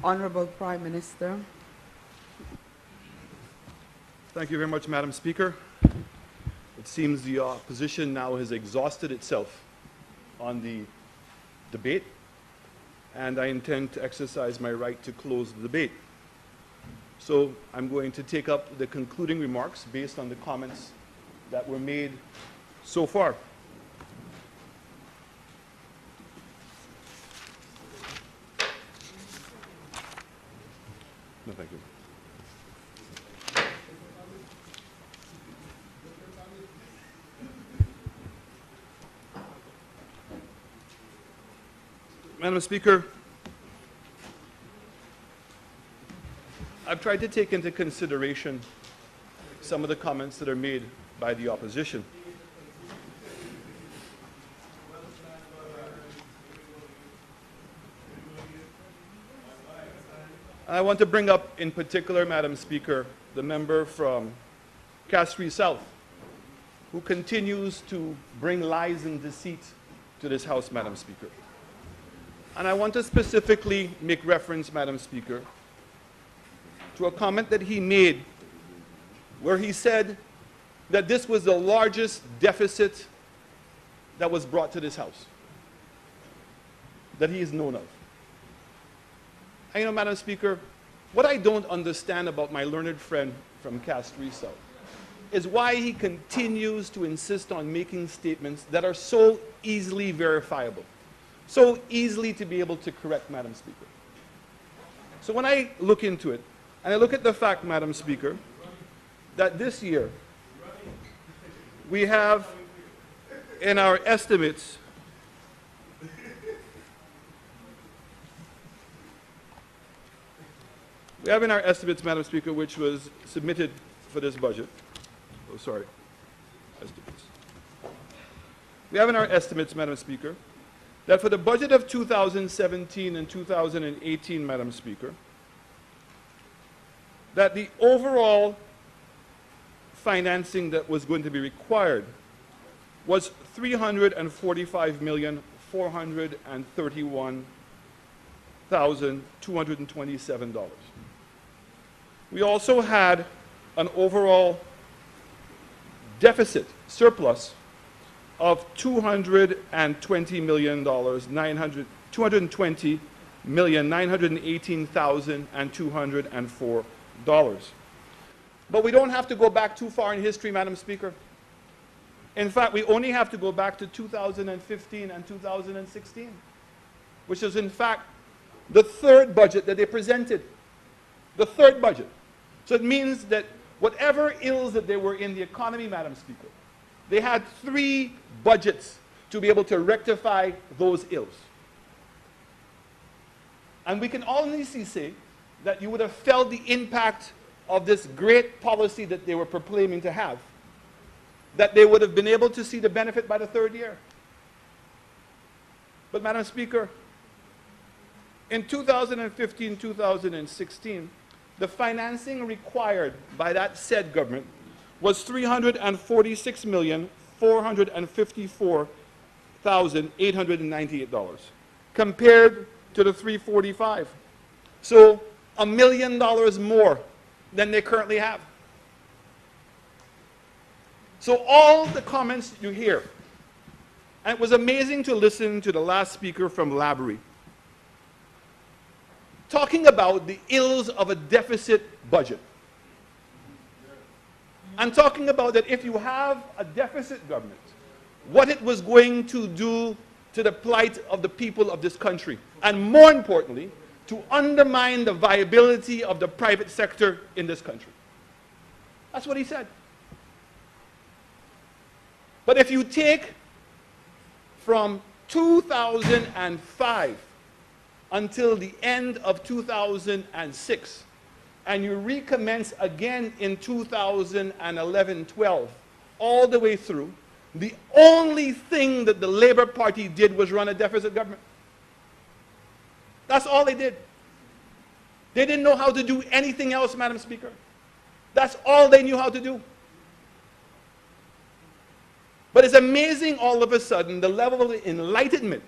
Honorable Prime Minister. Thank you very much, Madam Speaker. It seems the opposition now has exhausted itself on the debate, and I intend to exercise my right to close the debate. So I'm going to take up the concluding remarks based on the comments that were made so far. No, thank you. Madam Speaker, I've tried to take into consideration some of the comments that are made by the opposition. I want to bring up in particular, Madam Speaker, the member from Castries South, who continues to bring lies and deceit to this House, Madam Speaker. And I want to specifically make reference, Madam Speaker, to a comment that he made where he said that this was the largest deficit that was brought to this House that he is known of. And you know, Madam Speaker, what I don't understand about my learned friend from Castries South is why he continues to insist on making statements that are so easily verifiable, so easily to be able to correct, Madam Speaker. So when I look into it, and I look at the fact, Madam Speaker, that this year we have in our estimates Madam Speaker, which was submitted for this budget. Oh, sorry. Estimates. We have in our estimates, Madam Speaker, that for the budget of 2017 and 2018, Madam Speaker, that the overall financing that was going to be required was $345,431,227. We also had an overall deficit, surplus, of $220,918,204. But we don't have to go back too far in history, Madam Speaker. In fact, we only have to go back to 2015 and 2016, which is in fact the third budget that they presented. The third budget. So it means that whatever ills that there were in the economy, Madam Speaker, they had 3 budgets to be able to rectify those ills. And we can honestly say that you would have felt the impact of this great policy that they were proclaiming to have, that they would have been able to see the benefit by the 3rd year. But Madam Speaker, in 2015-2016, the financing required by that said government was $346,454,898 compared to the $345. So $1 million more than they currently have. So all the comments you hear, and it was amazing to listen to the last speaker from Labrie, talking about the ills of a deficit budget. And talking about that if you have a deficit government, what it was going to do to the plight of the people of this country. And more importantly, to undermine the viability of the private sector in this country. That's what he said. But if you take from 2005 until the end of 2006, and you recommence again in 2011-12, all the way through, the only thing that the Labour Party did was run a deficit government. That's all they did. They didn't know how to do anything else, Madam Speaker. That's all they knew how to do. But it's amazing all of a sudden the level of enlightenment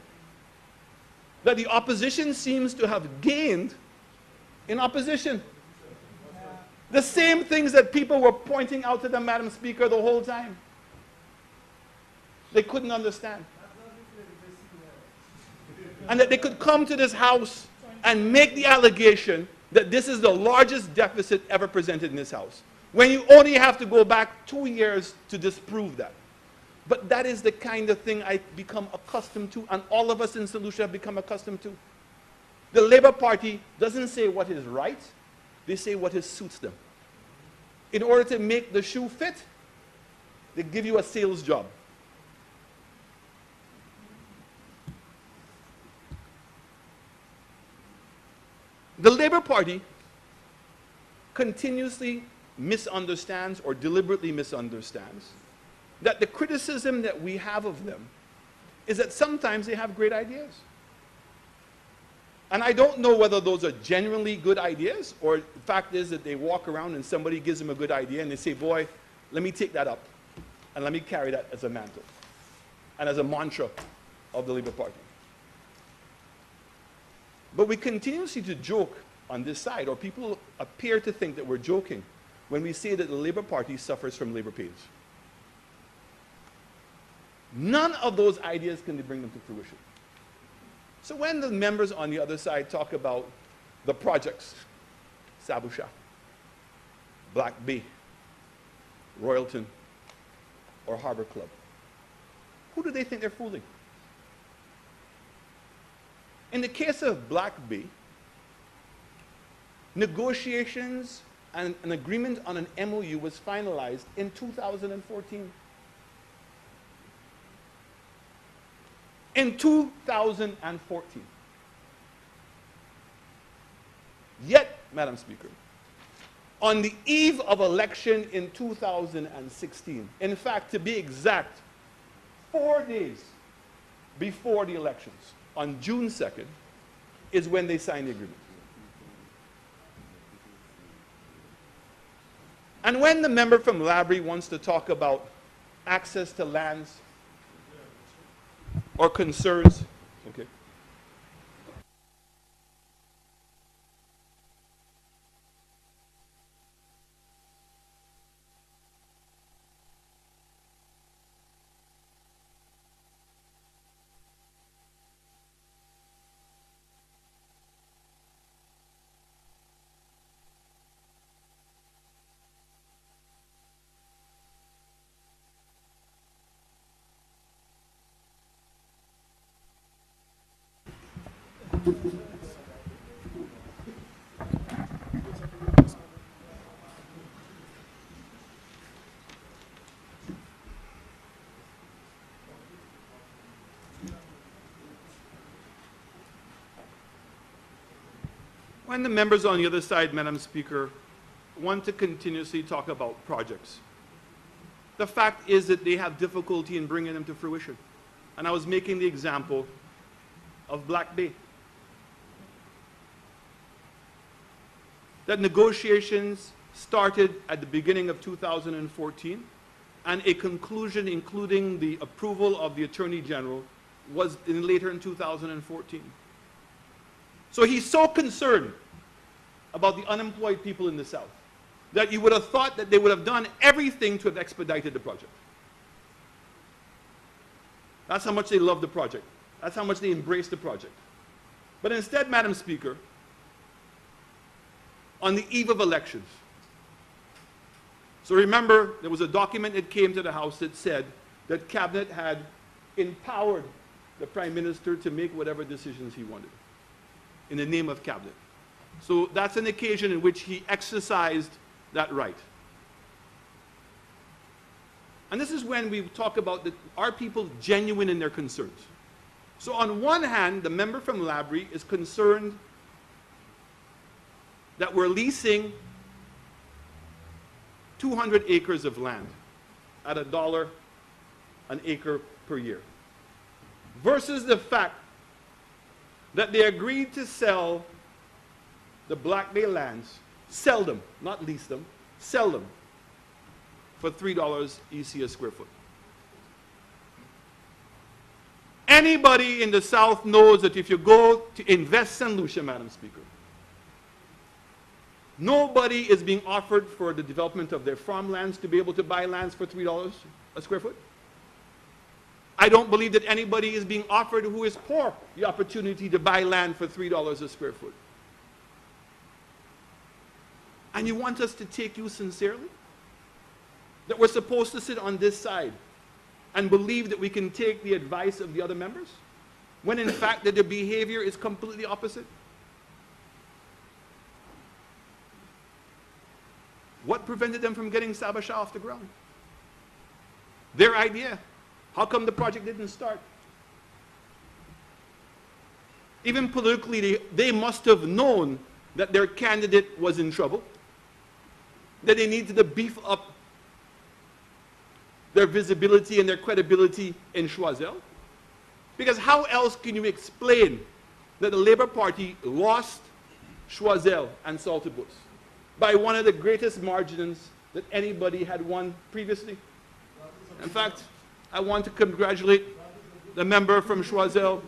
that the opposition seems to have gained in opposition. The same things that people were pointing out to them, Madam Speaker, the whole time. They couldn't understand. And that they could come to this House and make the allegation that this is the largest deficit ever presented in this House, when you only have to go back 2 years to disprove that. But that is the kind of thing I've become accustomed to, and all of us in St. Lucia have become accustomed to. The Labour Party doesn't say what is right, they say what suits them. In order to make the shoe fit, they give you a sales job. The Labour Party continuously misunderstands or deliberately misunderstands that the criticism that we have of them is that sometimes they have great ideas. And I don't know whether those are genuinely good ideas, or the fact is that they walk around and somebody gives them a good idea and they say, boy, let me take that up and let me carry that as a mantle and as a mantra of the Labour Party. But we continuously to joke on this side, or people appear to think that we're joking when we say that the Labour Party suffers from labour pains. None of those ideas can bring them to fruition. So when the members on the other side talk about the projects, Sabusha, Black Bay, Royalton, or Harbour Club, who do they think they're fooling? In the case of Black Bay, negotiations and an agreement on an MOU was finalized in 2014. In 2014. Yet, Madam Speaker, on the eve of election in 2016, in fact, to be exact, 4 days before the elections, on June 2nd, is when they signed the agreement. And when the member from Labrie wants to talk about access to lands or concerns, okay. When the members on the other side, Madam Speaker, want to continuously talk about projects, the fact is that they have difficulty in bringing them to fruition. And I was making the example of Black Bay. That negotiations started at the beginning of 2014, and a conclusion, including the approval of the Attorney General, was later in 2014. So he's so concerned about the unemployed people in the South that you would have thought that they would have done everything to have expedited the project. That's how much they love the project. That's how much they embrace the project. But instead, Madam Speaker, on the eve of elections, so remember, there was a document that came to the House that said that Cabinet had empowered the Prime Minister to make whatever decisions he wanted in the name of Cabinet. So that's an occasion in which he exercised that right. And this is when we talk about are people genuine in their concerns? So on one hand, the member from Labrie is concerned that we're leasing 200 acres of land at $1 an acre per year, versus the fact that they agreed to sell the Black Bay lands, sell them, not lease them, sell them for $3 EC a square foot. Anybody in the South knows that if you go to invest St. Lucia, Madam Speaker, Nobody is being offered for the development of their farmlands to be able to buy lands for $3 a square foot. I don't believe that anybody is being offered who is poor the opportunity to buy land for $3 a square foot. And you want us to take you sincerely? That we're supposed to sit on this side and believe that we can take the advice of the other members, when in fact that their behavior is completely opposite? What prevented them from getting Sabasha off the ground? Their idea. How come the project didn't start? Even politically, they must have known that their candidate was in trouble, that they needed to beef up their visibility and their credibility in Choiseul. Because how else can you explain that the Labour Party lost Choiseul and Saltibus by one of the greatest margins that anybody had won previously? In fact, I want to congratulate the member from Choiseul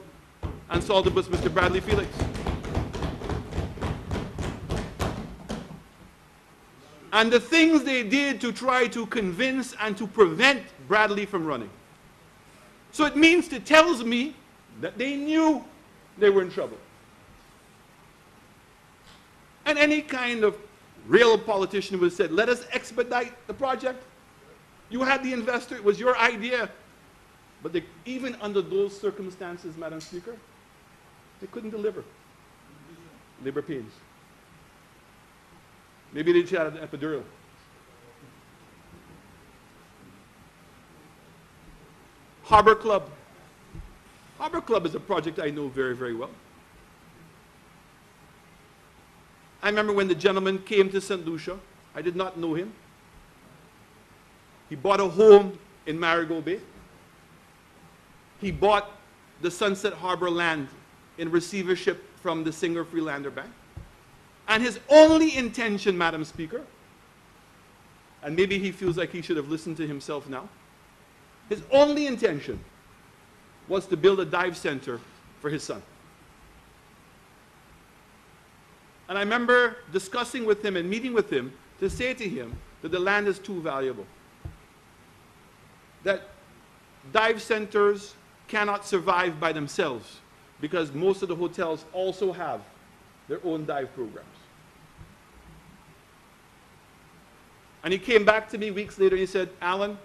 and Saltibus, Mr. Bradley Felix. And the things they did to try to convince and to prevent Bradley from running. So it tells me that they knew they were in trouble. And any kind of real politician would have said, let us expedite the project. You had the investor, it was your idea. But even under those circumstances, Madam Speaker, they couldn't deliver. Labor pains. Maybe they should have an epidural. Harbor Club. Harbor Club is a project I know very, very well. I remember when the gentleman came to St. Lucia. I did not know him. He bought a home in Marigold Bay. He bought the Sunset Harbor land in receivership from the Singer Freelander Bank. And his only intention, Madam Speaker, and maybe he feels like he should have listened to himself now, his only intention was to build a dive center for his son. And I remember discussing with him and meeting with him to say to him that the land is too valuable. That dive centers cannot survive by themselves because most of the hotels also have their own dive programs. And he came back to me weeks later and he said, Alan,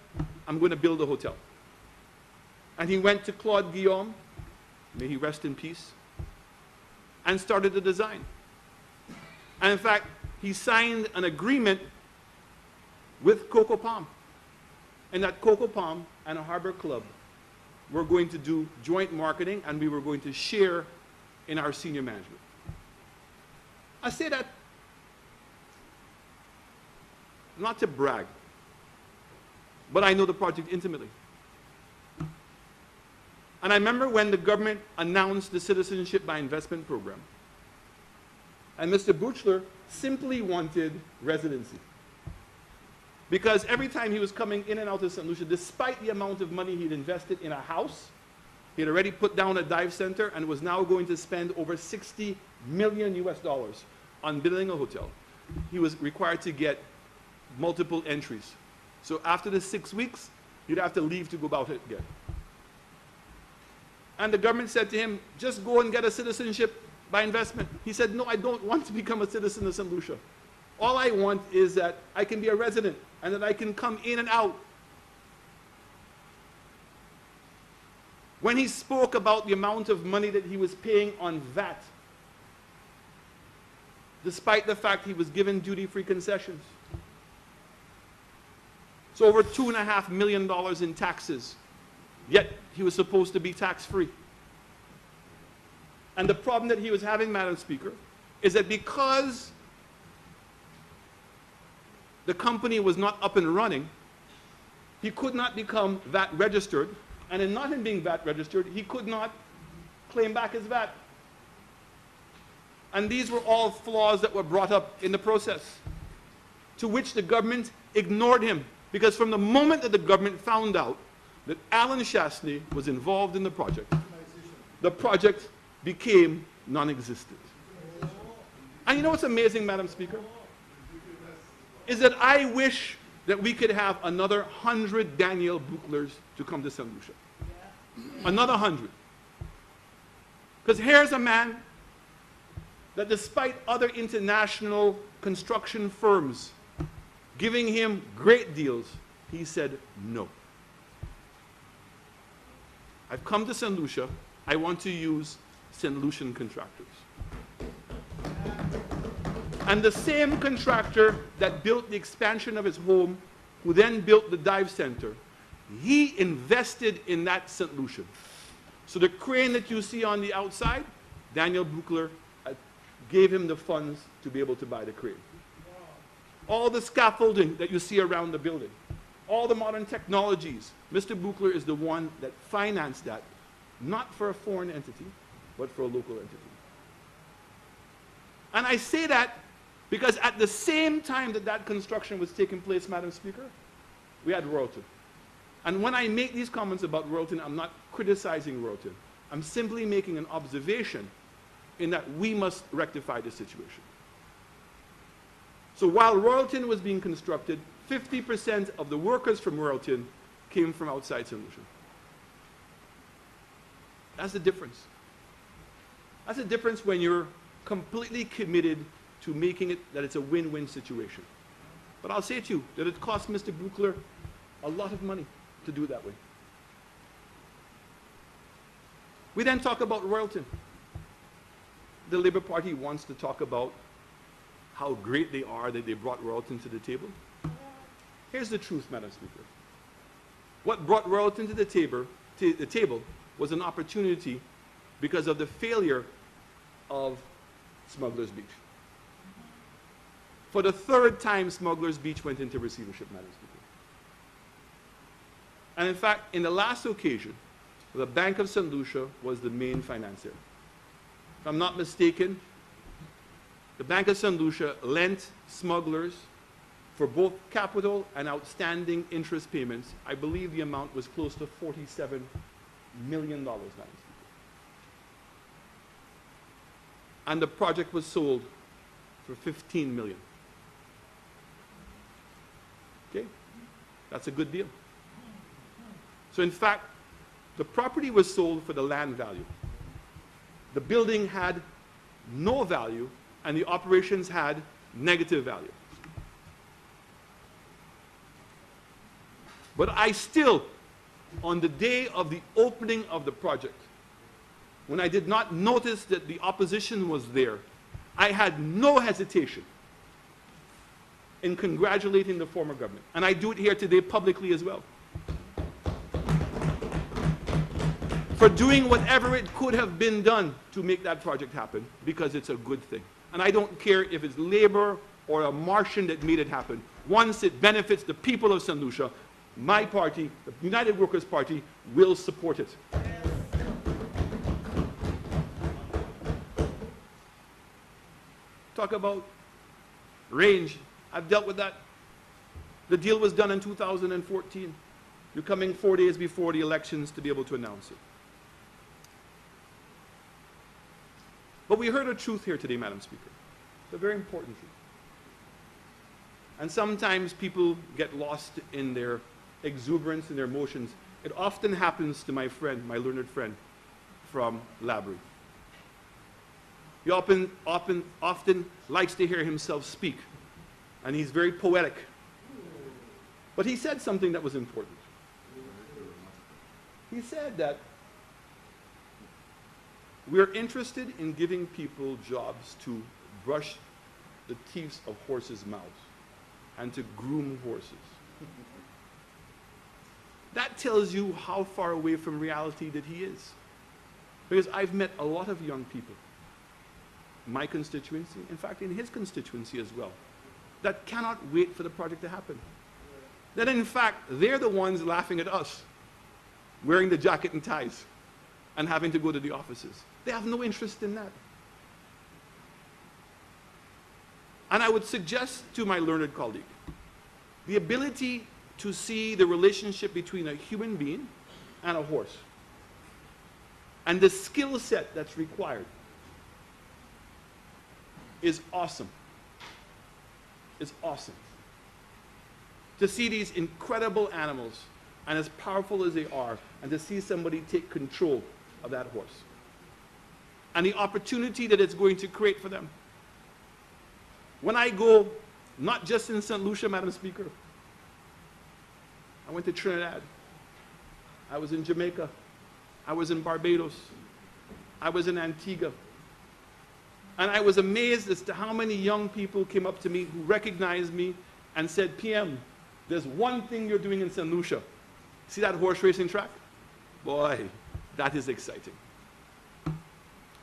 I'm going to build a hotel. And he went to Claude Guillaume, may he rest in peace, and started the design. And in fact, he signed an agreement with Coco Palm. And that Coco Palm and a Harbor Club were going to do joint marketing and we were going to share in our senior management. I say that not to brag, but I know the project intimately. And I remember when the government announced the Citizenship by Investment program, and Mr. Buchler simply wanted residency. Because every time he was coming in and out of St. Lucia, despite the amount of money he'd invested in a house, he'd already put down a dive center and was now going to spend over $60 million US on building a hotel. He was required to get multiple entries. So after the 6 weeks, you'd have to leave to go about it again. And the government said to him, just go and get a citizenship by investment. He said, no, I don't want to become a citizen of St. Lucia. All I want is that I can be a resident and that I can come in and out. When he spoke about the amount of money that he was paying on VAT, despite the fact he was given duty-free concessions, so over $2.5 million in taxes, yet he was supposed to be tax-free. And the problem that he was having, Madam Speaker, is that because the company was not up and running, he could not become VAT registered, and in not him being VAT registered, he could not claim back his VAT. And these were all flaws that were brought up in the process, to which the government ignored him. Because from the moment that the government found out that Alan Chastanet was involved in the project became non-existent. And you know what's amazing, Madam Speaker? is that I wish that we could have another 100 Daniel Buchlers to come to St. Lucia. Another 100. Because here's a man that despite other international construction firms giving him great deals, he said no. I've come to St. Lucia. I want to use St. Lucian contractors. And the same contractor that built the expansion of his home, who then built the dive center, he invested in that St. Lucian. So the crane that you see on the outside, Daniel Buchler gave him the funds to be able to buy the crane. All the scaffolding that you see around the building, all the modern technologies, Mr. Buchler is the one that financed that, not for a foreign entity, but for a local entity. And I say that because at the same time that that construction was taking place, Madam Speaker, we had Royalton. And when I make these comments about Royalton, I'm not criticizing Royalton. I'm simply making an observation in that we must rectify the situation. So while Royalton was being constructed, 50% of the workers from Royalton came from outside St. Lucia. That's the difference. That's the difference when you're completely committed to making it that it's a win-win situation. But I'll say to you that it cost Mr. Buchler a lot of money to do it that way. We then talk about Royalton. The Labour Party wants to talk about how great they are that they brought Royalton to the table. Here's the truth, Madam Speaker. What brought Royalton to the table was an opportunity because of the failure of Smugglers Beach. For the third time, Smugglers Beach went into receivership, Madam Speaker. And in fact, in the last occasion, the Bank of St. Lucia was the main financier. If I'm not mistaken, the Bank of St. Lucia lent Smugglers for both capital and outstanding interest payments. I believe the amount was close to $47 million, Madam Speaker. And the project was sold for $15 million. Okay? That's a good deal. So in fact, the property was sold for the land value. The building had no value, and the operations had negative value. But I still, on the day of the opening of the project, when I did not notice that the opposition was there, I had no hesitation in congratulating the former government. And I do it here today publicly as well. For doing whatever it could have been done to make that project happen, because it's a good thing. And I don't care if it's Labour or a Martian that made it happen. Once it benefits the people of St. Lucia, my party, the United Workers' Party, will support it. Talk about range. I've dealt with that. The deal was done in 2014. You're coming 4 days before the elections to be able to announce it. But we heard a truth here today, Madam Speaker. It's a very important truth. And sometimes people get lost in their exuberance and their emotions. It often happens to my friend, my learned friend from Labrie. He often likes to hear himself speak, and he's very poetic. But he said something that was important. He said that we're interested in giving people jobs to brush the teeth of horses' mouths and to groom horses. That tells you how far away from reality that he is. Because I've met a lot of young people, my constituency, in fact in his constituency as well, that cannot wait for the project to happen. That in fact, they're the ones laughing at us, wearing the jacket and ties, and having to go to the offices. They have no interest in that. And I would suggest to my learned colleague, the ability to see the relationship between a human being and a horse, and the skill set that's required, is awesome. It's awesome. to see these incredible animals, and as powerful as they are, and to see somebody take control of that horse. And the opportunity that it's going to create for them. When I go, not just in St. Lucia, Madam Speaker, I went to Trinidad, I was in Jamaica, I was in Barbados, I was in Antigua, and I was amazed as to how many young people came up to me who recognized me and said, PM, there's one thing you're doing in St. Lucia. See that horse racing track? Boy, that is exciting.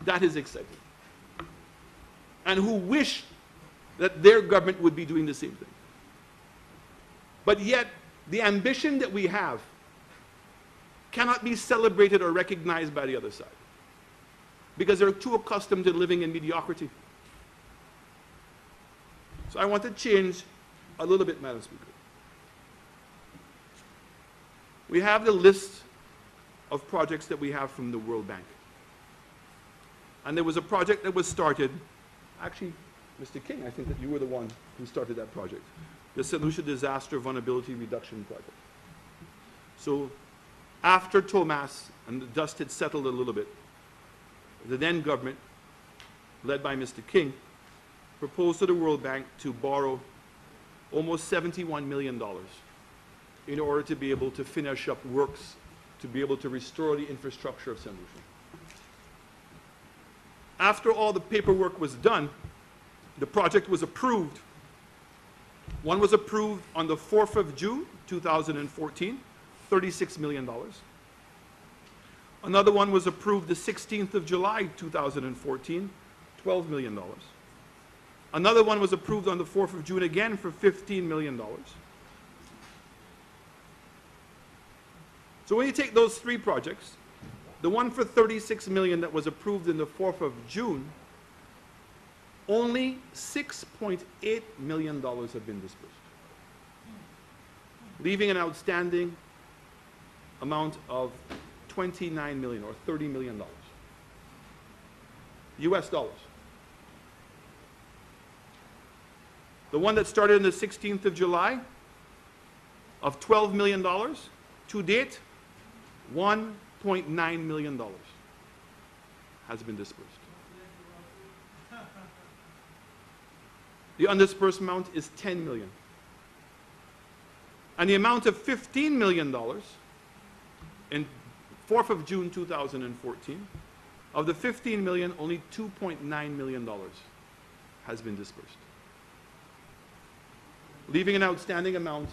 That is exciting. And who wish that their government would be doing the same thing. But yet, the ambition that we have cannot be celebrated or recognized by the other side, because they're too accustomed to living in mediocrity. So I want to change a little bit, Madam Speaker. We have the list of projects that we have from the World Bank. And there was a project that was started, actually, Mr. King, I think that you were the one who started that project, the St. Lucia Disaster Vulnerability Reduction Project. So after Thomas and the dust had settled a little bit, the then government, led by Mr. King, proposed to the World Bank to borrow almost $71 million in order to be able to finish up works, to be able to restore the infrastructure of St. Lucia. After all the paperwork was done, the project was approved. One was approved on the 4th of June, 2014, $36 million. Another one was approved the 16th of July, 2014, $12 million. Another one was approved on the 4th of June again for $15 million. So when you take those three projects, the one for $36 million that was approved on the 4th of June, only $6.8 million have been disbursed, leaving an outstanding amount of $29 million or $30 million, US dollars. The one that started on the 16th of July of $12 million, to date, $1.9 million has been disbursed. The undisbursed amount is $10 million. And the amount of $15 million in 4th of June 2014, of the $15 million, only $2.9 million has been disbursed, leaving an outstanding amount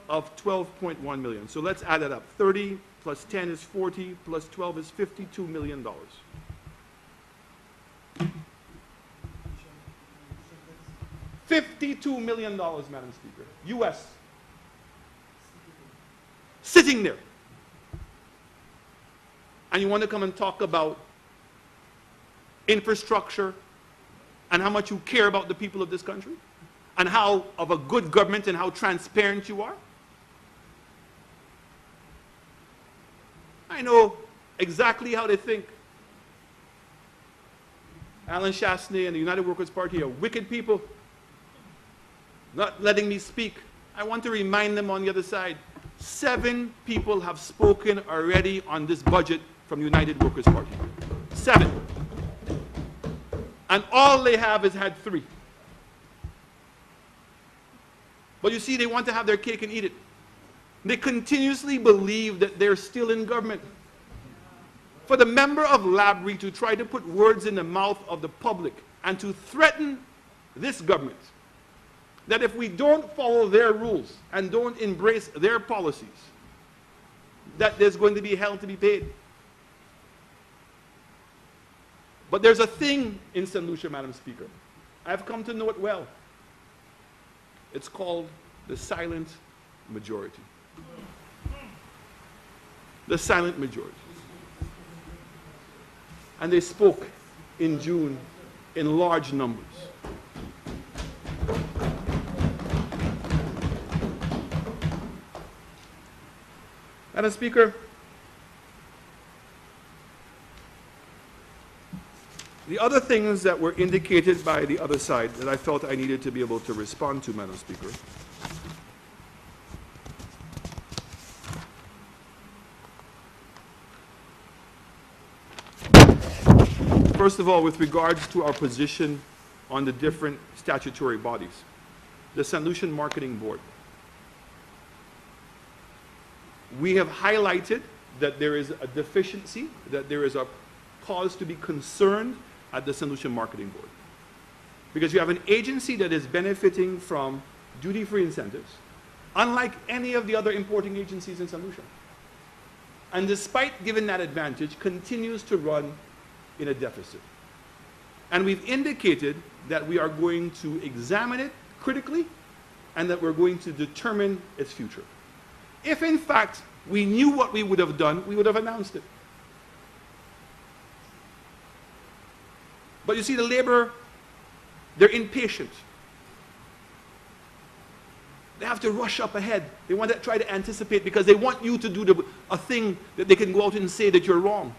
of $12.1 million. So let's add that up. 30 plus 10 is 40, plus 12 is $52 million. $52 million, Madam Speaker, US, sitting there. And you want to come and talk about infrastructure and how much you care about the people of this country and how of a good government and how transparent you are? I know exactly how they think. Alan Chastanet and the United Workers' Party are wicked people, not letting me speak. I want to remind them on the other side, 7 people have spoken already on this budget from the United Workers' Party. 7. And all they have is had 3. But you see, they want to have their cake and eat it. They continuously believe that they're still in government. For the member of Labrie to try to put words in the mouth of the public and to threaten this government that if we don't follow their rules and don't embrace their policies, that there's going to be hell to be paid. But there's a thing in St. Lucia, Madam Speaker. I've come to know it well. It's called the silent majority. The silent majority. And they spoke in June in large numbers. Madam Speaker, the other things that were indicated by the other side that I felt I needed to be able to respond to, Madam Speaker, First of all, with regards to our position on the different statutory bodies, the St. Lucian Marketing Board, we have highlighted that there is a deficiency, that there is a cause to be concerned at the St. Lucian Marketing Board. Because you have an agency that is benefiting from duty-free incentives, unlike any of the other importing agencies in St. Lucia. And despite given that advantage, continues to run in a deficit. And we've indicated that we are going to examine it critically and that we're going to determine its future. If in fact we knew what we would have done, we would have announced it. But you see, the labor, they're impatient. They have to rush up ahead. They want to try to anticipate because they want you to do a thing that they can go out and say that you're wrong.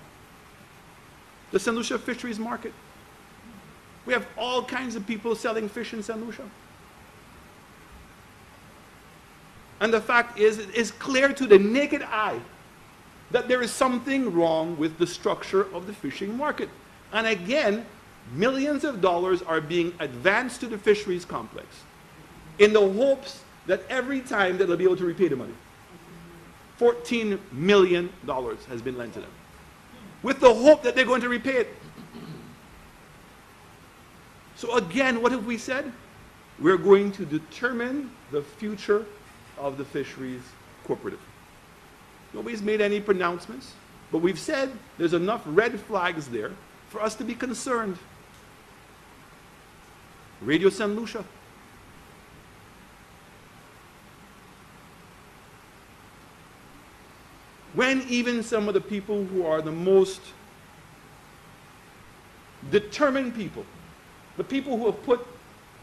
The St. Lucia Fisheries Market. We have all kinds of people selling fish in St. Lucia. And the fact is, it is clear to the naked eye that there is something wrong with the structure of the fishing market. And again, millions of dollars are being advanced to the fisheries complex in the hopes that every time that they'll be able to repay the money. $14 million has been lent to them, with the hope that they're going to repay it. So again, what have we said? We're going to determine the future of the fisheries cooperative. Nobody's made any pronouncements, but we've said there's enough red flags there for us to be concerned. Radio St. Lucia. When even some of the people who are the most determined people, the people who have put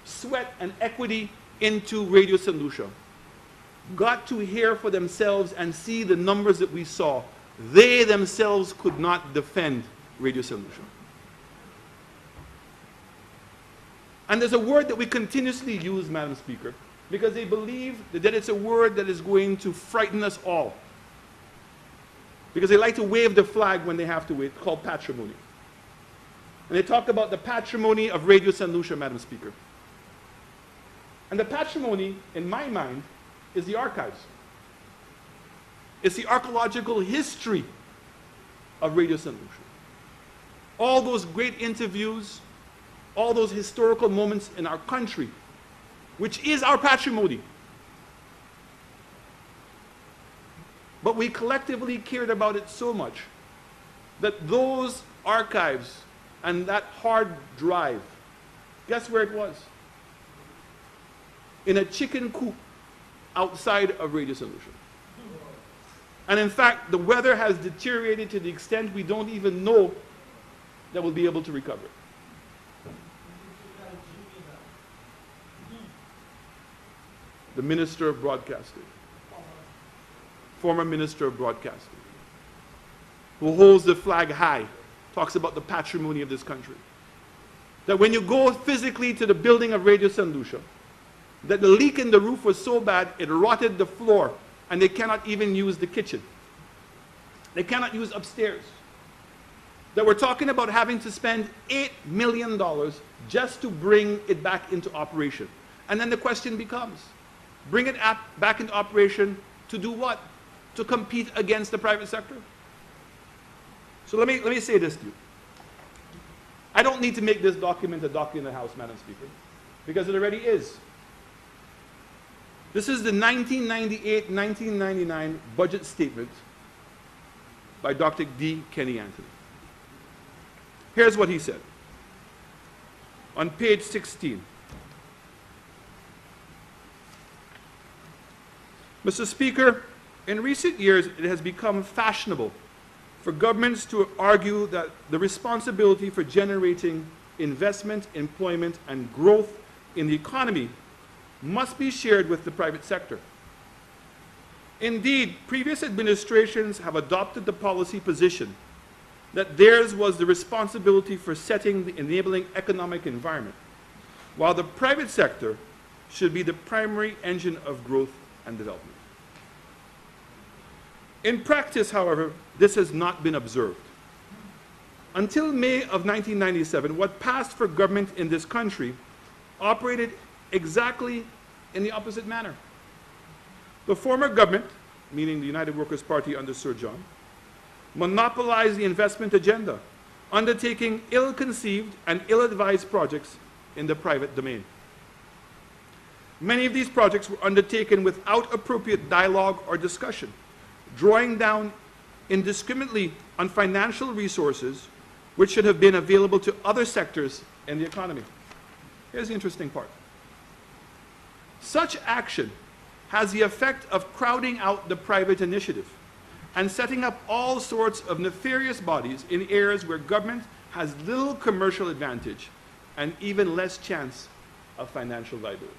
sweat and equity into Radio St. Lucia, got to hear for themselves and see the numbers that we saw, they themselves could not defend Radio St. Lucia. And there's a word that we continuously use, Madam Speaker, because they believe that it's a word that is going to frighten us all. Because they like to wave the flag when they have to wave, called patrimony. And they talk about the patrimony of Radio St. Lucia, Madam Speaker. And the patrimony, in my mind, is the archives. It's the archaeological history of Radio St. Lucia. All those great interviews, all those historical moments in our country, which is our patrimony. But we collectively cared about it so much that those archives and that hard drive, guess where it was? In a chicken coop outside of Radio St. Lucia. And in fact, the weather has deteriorated to the extent we don't even know that we'll be able to recover it. The Minister of Broadcasting, former Minister of Broadcasting, who holds the flag high, talks about the patrimony of this country. That when you go physically to the building of Radio St. Lucia, that the leak in the roof was so bad it rotted the floor and they cannot even use the kitchen. They cannot use upstairs. That we're talking about having to spend $8 million just to bring it back into operation. And then the question becomes, bring it back into operation to do what? To compete against the private sector? So let me say this to you. I don't need to make this document a document in the House, Madam Speaker, because it already is. This is the 1998-1999 budget statement by Dr. D. Kenny Anthony. Here's what he said. On page 16. Mr. Speaker, in recent years, it has become fashionable for governments to argue that the responsibility for generating investment, employment, and growth in the economy must be shared with the private sector. Indeed, previous administrations have adopted the policy position that theirs was the responsibility for setting the enabling economic environment, while the private sector should be the primary engine of growth and development. In practice, however, this has not been observed. Until May of 1997, what passed for government in this country operated exactly in the opposite manner. The former government, meaning the United Workers' Party under Sir John, monopolized the investment agenda, undertaking ill-conceived and ill-advised projects in the private domain. Many of these projects were undertaken without appropriate dialogue or discussion, drawing down indiscriminately on financial resources which should have been available to other sectors in the economy. Here's the interesting part. Such action has the effect of crowding out the private initiative and setting up all sorts of nefarious bodies in areas where government has little commercial advantage and even less chance of financial viability.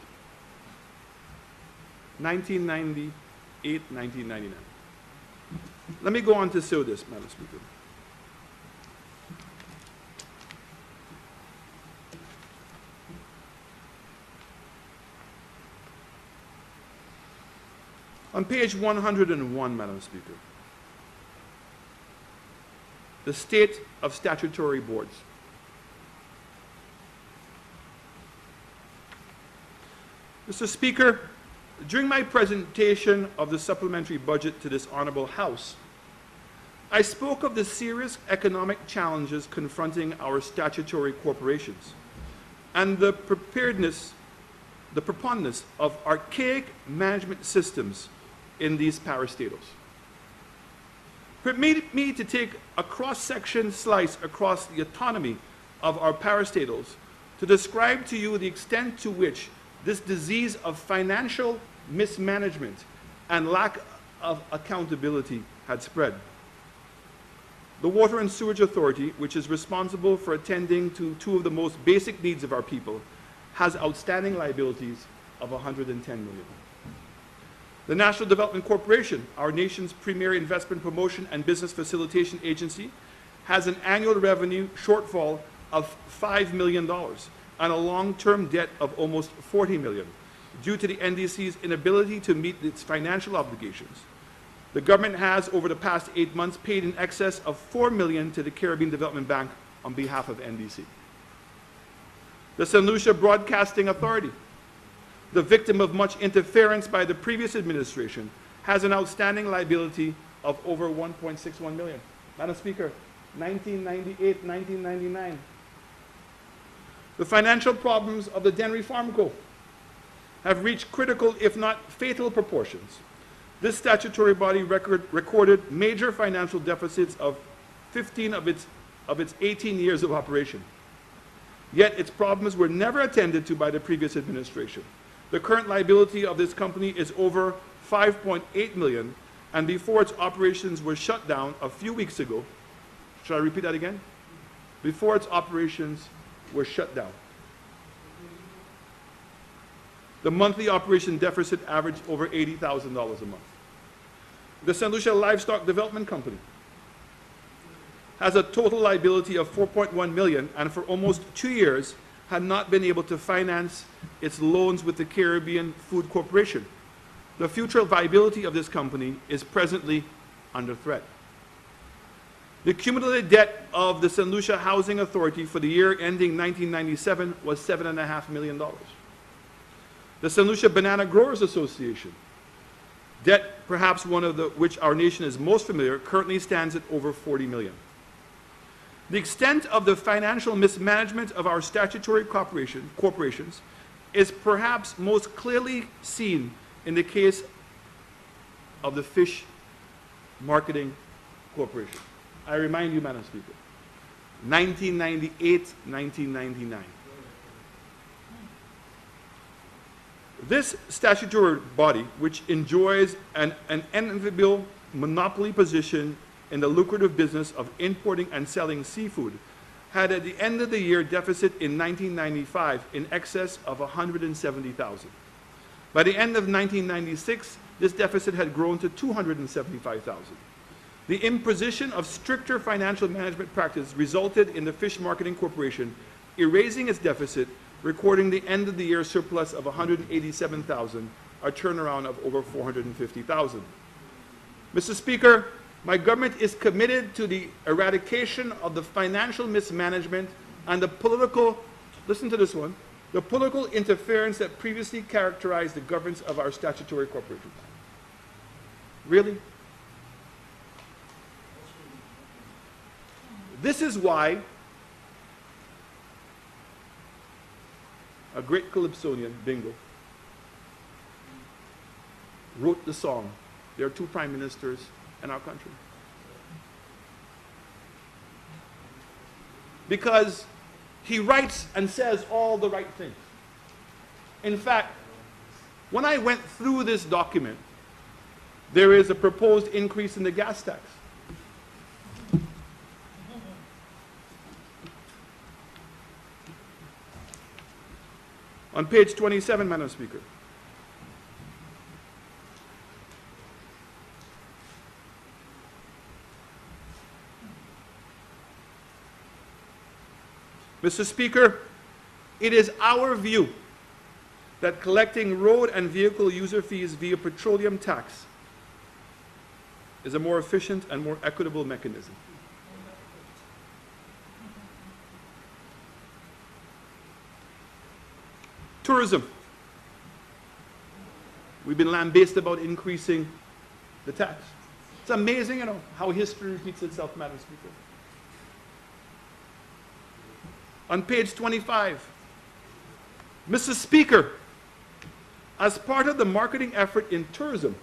1998, 1999. Let me go on to show this, Madam Speaker. On page 101, Madam Speaker, the state of statutory boards. Mr. Speaker, during my presentation of the supplementary budget to this Honorable House, I spoke of the serious economic challenges confronting our statutory corporations and the preponderance of archaic management systems in these parastatals. Permit me to take a cross-section slice across the autonomy of our parastatals to describe to you the extent to which this disease of financial mismanagement and lack of accountability had spread. The Water and Sewerage Authority, which is responsible for attending to two of the most basic needs of our people, has outstanding liabilities of $110 million. The National Development Corporation, our nation's premier investment promotion and business facilitation agency, has an annual revenue shortfall of $5 million and a long-term debt of almost $40 million due to the NDC's inability to meet its financial obligations. The government has, over the past 8 months, paid in excess of $4 million to the Caribbean Development Bank on behalf of NDC. The St. Lucia Broadcasting Authority, the victim of much interference by the previous administration, has an outstanding liability of over $1.61 million. Madam Speaker, 1998, 1999. The financial problems of the Dennery Farm Co. have reached critical, if not fatal, proportions. This statutory body recorded major financial deficits of 15 of its 18 years of operation. Yet its problems were never attended to by the previous administration. The current liability of this company is over $5.8 million, and before its operations were shut down a few weeks ago, should I repeat that again? Before its operations were shut down, the monthly operation deficit averaged over $80,000 a month. The St. Lucia Livestock Development Company has a total liability of $4.1 million, and for almost 2 years had not been able to finance its loans with the Caribbean Food Corporation. The future viability of this company is presently under threat. The cumulative debt of the St. Lucia Housing Authority for the year ending 1997 was $7.5 million. The St. Lucia Banana Growers Association, debt perhaps one of which our nation is most familiar, currently stands at over $40 million. The extent of the financial mismanagement of our statutory corporations is perhaps most clearly seen in the case of the Fish Marketing Corporation. I remind you, Madam Speaker, 1998, 1999. This statutory body, which enjoys an enviable monopoly position in the lucrative business of importing and selling seafood, had at the end of the year deficit in 1995 in excess of $170,000. By the end of 1996, this deficit had grown to $275,000. The imposition of stricter financial management practice resulted in the Fish Marketing Corporation erasing its deficit, recording the end of the year surplus of $187,000, a turnaround of over $450,000. Mr. Speaker, My government is committed to the eradication of the financial mismanagement and the political, listen to this one, the political interference that previously characterized the governance of our statutory corporations. Really? This is why a great calypsonian, Bingo, wrote the song, "There are two prime ministers in our country." Because he writes and says all the right things. In fact, when I went through this document, there is a proposed increase in the gas tax. On page 27, Madam Speaker. Mr. Speaker, it is our view that collecting road and vehicle user fees via petroleum tax is a more efficient and more equitable mechanism. Tourism. We've been lambasted about increasing the tax. It's amazing, how history repeats itself, Madam Speaker. On page 25, Mr. Speaker, as part of the marketing effort in tourism,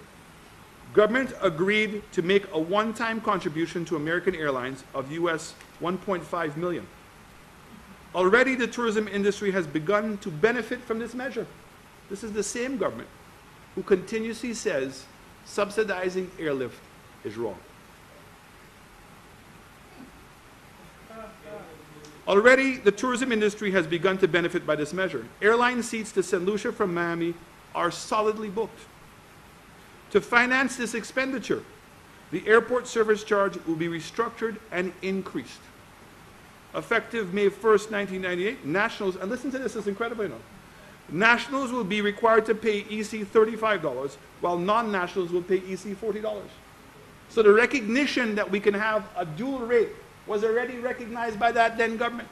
government agreed to make a one-time contribution to American Airlines of US $1.5 million. Already the tourism industry has begun to benefit from this measure. This is the same government who continuously says subsidizing airlift is wrong. Already the tourism industry has begun to benefit by this measure. Airline seats to St. Lucia from Miami are solidly booked. To finance this expenditure, the airport service charge will be restructured and increased. Effective May 1st, 1998, nationals, and listen to this, it's incredible, nationals will be required to pay EC $35, while non-nationals will pay EC $40. So the recognition that we can have a dual rate was already recognized by that then government.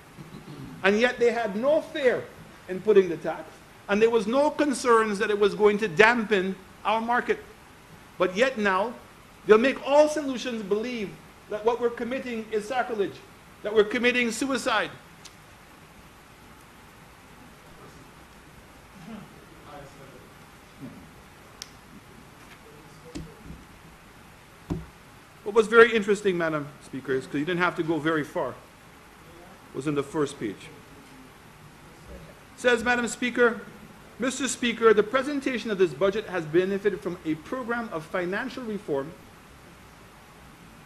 And yet they had no fear in putting the tax, and there was no concerns that it was going to dampen our market. But yet now, they'll make all solutions believe that what we're committing is sacrilege, that we're committing suicide. What was very interesting, Madam Speaker, is because you didn't have to go very far, was in the first page. It says, Madam Speaker, Mr. Speaker, the presentation of this budget has benefited from a program of financial reform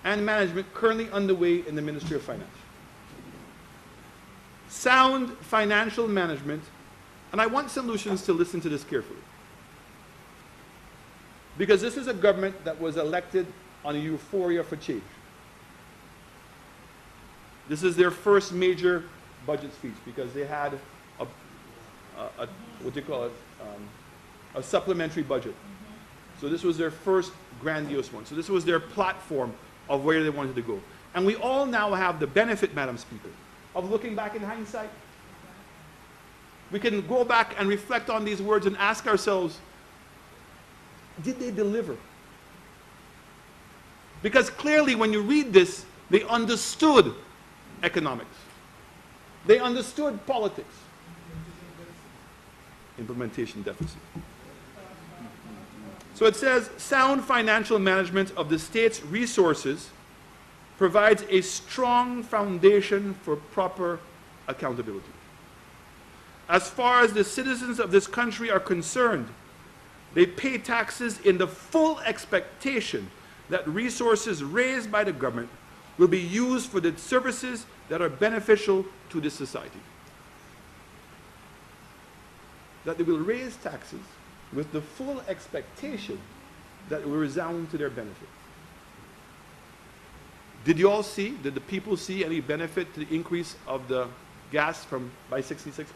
and management currently underway in the Ministry of Finance. Sound financial management, and I want solutions to listen to this carefully, because this is a government that was elected on a euphoria for change. This is their first major budget speech because they had what do you call it, a supplementary budget. So this was their first grandiose one. So this was their platform of where they wanted to go. And we all now have the benefit, Madam Speaker, of looking back in hindsight. We can go back and reflect on these words and ask ourselves, did they deliver? Because clearly when you read this, they understood economics. They understood politics. Implementation deficit. So it says, sound financial management of the state's resources provides a strong foundation for proper accountability. As far as the citizens of this country are concerned, they pay taxes in the full expectation that resources raised by the government will be used for the services that are beneficial to this society. That they will raise taxes with the full expectation that it will resound to their benefit. Did you all see, did the people see any benefit to the increase of the gas by 66%?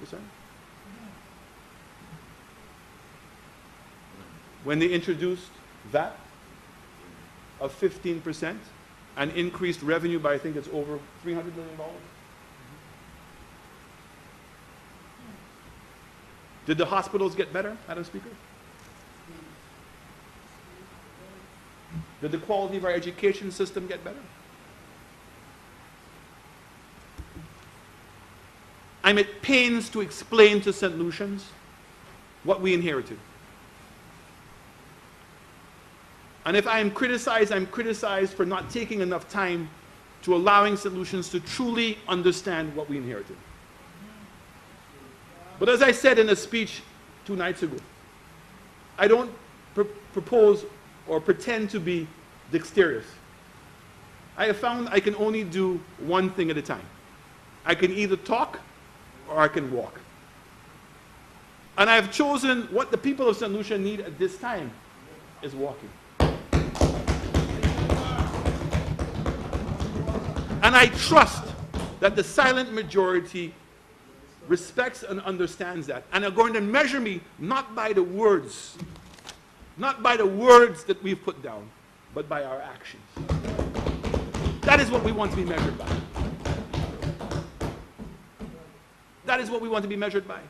When they introduced VAT? of 15% and increased revenue by, I think it's over $300 million. Did the hospitals get better, Madam Speaker? Did the quality of our education system get better? I'm at pains to explain to St. Lucians what we inherited. And if I'm criticized for not taking enough time to allowing St. Lucians to truly understand what we inherited. But as I said in a speech 2 nights ago, I don't propose or pretend to be dexterous. I have found I can only do one thing at a time. I can either talk or I can walk. And I have chosen what the people of St. Lucia need at this time is walking. And I trust that the silent majority respects and understands that, and are going to measure me not by the words, not by the words that we've put down, but by our actions. That is what we want to be measured by. That is what we want to be measured by.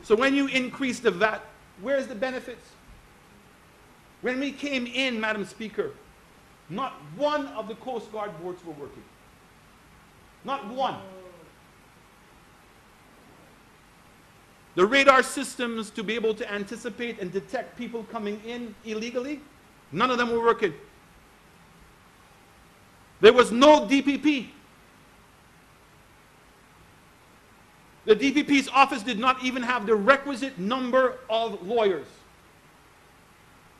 So when you increase the VAT, where's the benefits? When we came in, Madam Speaker, not one of the Coast Guard boats were working. Not one. The radar systems to be able to anticipate and detect people coming in illegally, none of them were working. There was no DPP. The DPP's office did not even have the requisite number of lawyers,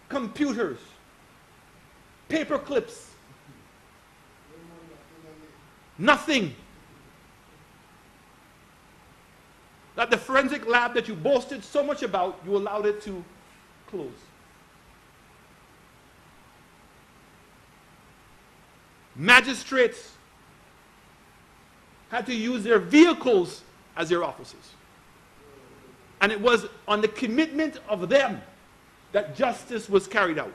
computers, paper clips. Nothing. That the forensic lab that you boasted so much about, you allowed it to close. Magistrates had to use their vehicles as their officers. And it was on the commitment of them that justice was carried out.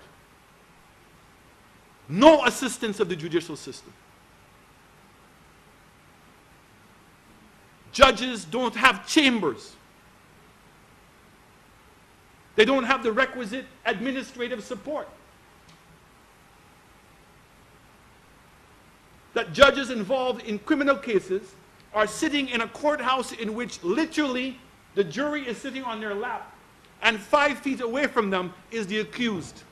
No assistance of the judicial system. Judges don't have chambers. They don't have the requisite administrative support. That judges involved in criminal cases are sitting in a courthouse in which literally the jury is sitting on their lap, and 5 feet away from them is the accused.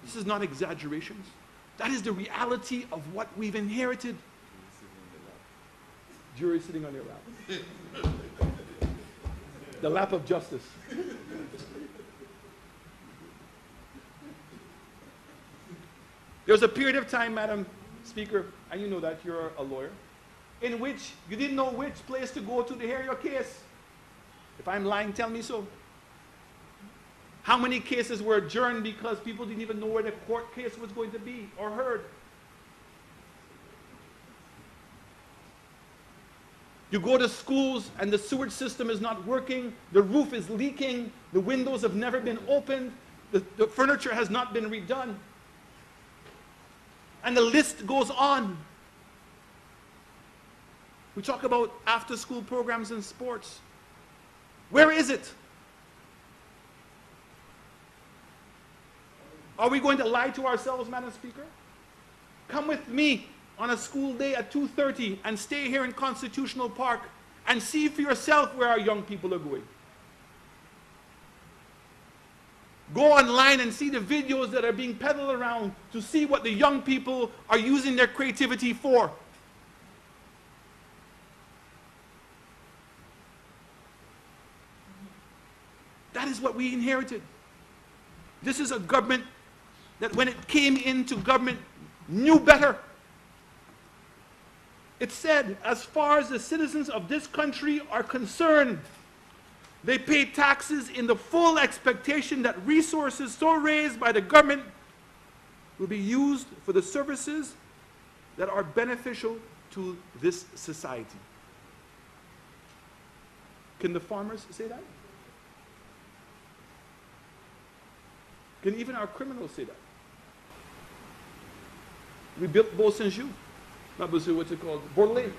This is not exaggerations. That is the reality of what we've inherited. Jury sitting on their lap. The lap of justice. There's a period of time, Madam Speaker, and you know that, you're a lawyer, in which you didn't know which place to go to hear your case. If I'm lying, tell me so. How many cases were adjourned because people didn't even know where the court case was going to be or heard? You go to schools and the sewage system is not working, the roof is leaking, the windows have never been opened, the furniture has not been redone. And the list goes on. We talk about after-school programs and sports. Where is it? Are we going to lie to ourselves, Madam Speaker? Come with me on a school day at 2:30 and stay here in Constitutional Park and see for yourself where our young people are going. Go online and see the videos that are being peddled around to see what the young people are using their creativity for. That is what we inherited. This is a government that when it came into government knew better. It said, as far as the citizens of this country are concerned, they pay taxes in the full expectation that resources so raised by the government will be used for the services that are beneficial to this society. Can the farmers say that? Can even our criminals say that? We built Beau Saint-Just, not Beau, what's it called? Bordelais.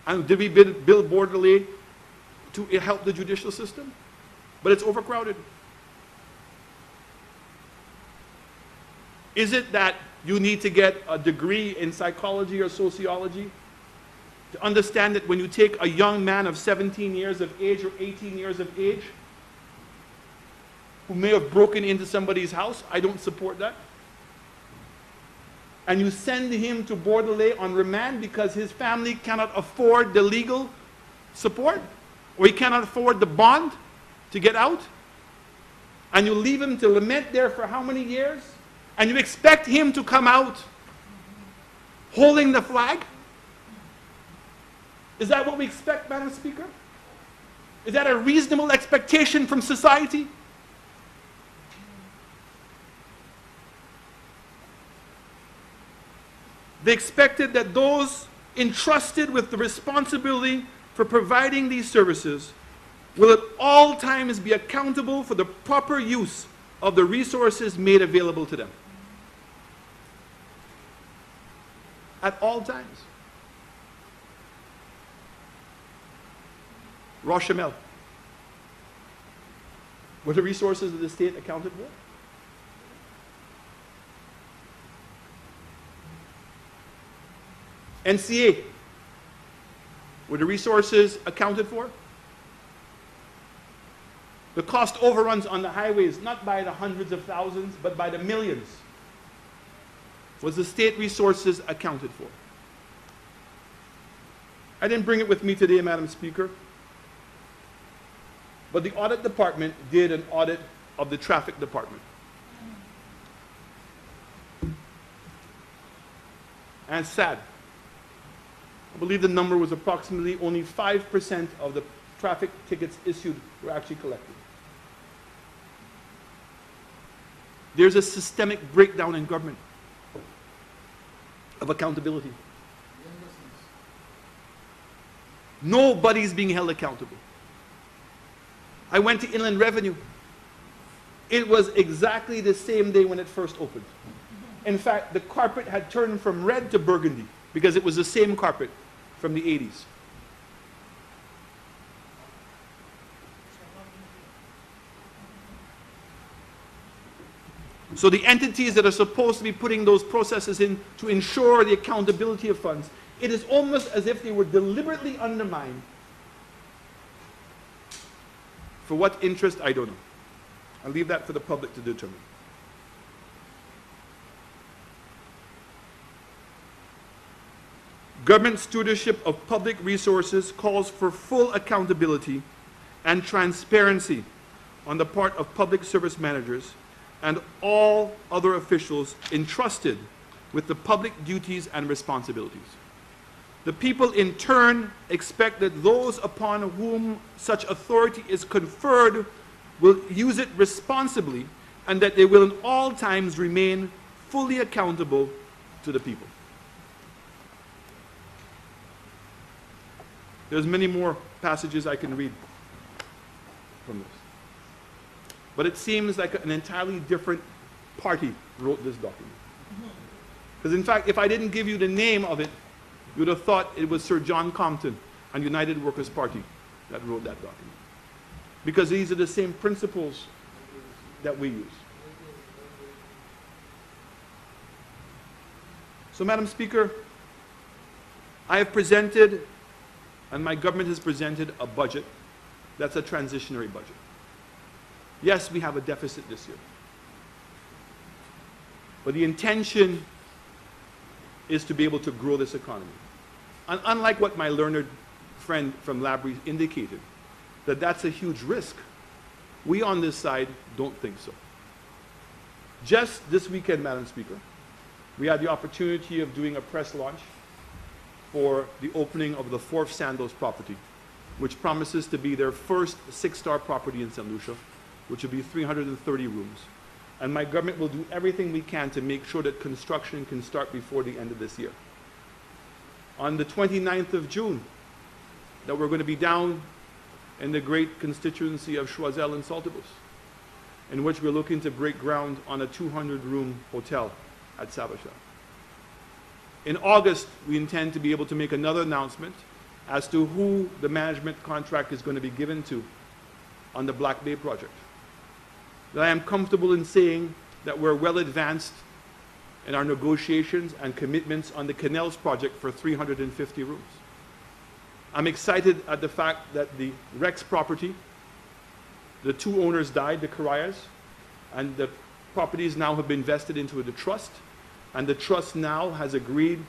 And did we build Bordelais to help the judicial system? But it's overcrowded. Is it that you need to get a degree in psychology or sociology to understand that when you take a young man of 17 years of age or 18 years of age who may have broken into somebody's house, I don't support that, and you send him to Bordelais on remand because his family cannot afford the legal support, or he cannot afford the bond to get out, and you leave him to lament there for how many years, and you expect him to come out holding the flag? Is that what we expect, Madam Speaker? Is that a reasonable expectation from society? They expected that those entrusted with the responsibility for providing these services will at all times be accountable for the proper use of the resources made available to them. At all times. Rochamel. Were the resources of the state accounted for? NCA. Were the resources accounted for? The cost overruns on the highways, not by the hundreds of thousands, but by the millions. Was the state resources accounted for? I didn't bring it with me today, Madam Speaker, but the audit department did an audit of the traffic department. And it's sad. I believe the number was approximately only 5% of the traffic tickets issued were actually collected. There's a systemic breakdown in government of accountability. Nobody's being held accountable. I went to Inland Revenue. It was exactly the same day when it first opened. In fact, the carpet had turned from red to burgundy because it was the same carpet from the 80s. So the entities that are supposed to be putting those processes in to ensure the accountability of funds, it is almost as if they were deliberately undermined. For what interest, I don't know. I'll leave that for the public to determine. Government stewardship of public resources calls for full accountability and transparency on the part of public service managers and all other officials entrusted with the public duties and responsibilities. The people in turn expect that those upon whom such authority is conferred will use it responsibly and that they will at all times remain fully accountable to the people. There's many more passages I can read from this. But it seems like an entirely different party wrote this document. Because in fact, if I didn't give you the name of it, you would have thought it was Sir John Compton and United Workers' Party that wrote that document. Because these are the same principles that we use. So, Madam Speaker, I have presented, and my government has presented, a budget that's a transitionary budget. Yes, we have a deficit this year. But the intention is to be able to grow this economy. And unlike what my learned friend from Labrie indicated, that that's a huge risk, we on this side don't think so. Just this weekend, Madam Speaker, we had the opportunity of doing a press launch for the opening of the 4th Sandoz property, which promises to be their first 6-star property in St. Lucia, which will be 330 rooms. And my government will do everything we can to make sure that construction can start before the end of this year. On the 29th of June, that we're going to be down in the great constituency of Choiseul and Saltibus. in which we're looking to break ground on a 200-room hotel at Savasha. In August, we intend to be able to make another announcement as to who the management contract is going to be given to on the Black Bay project. That I am comfortable in saying that we're well advanced in our negotiations and commitments on the Canals project for 350 rooms. I'm excited at the fact that the Rex property, the two owners died, the Karayas, and the properties now have been vested into the trust, and the trust now has agreed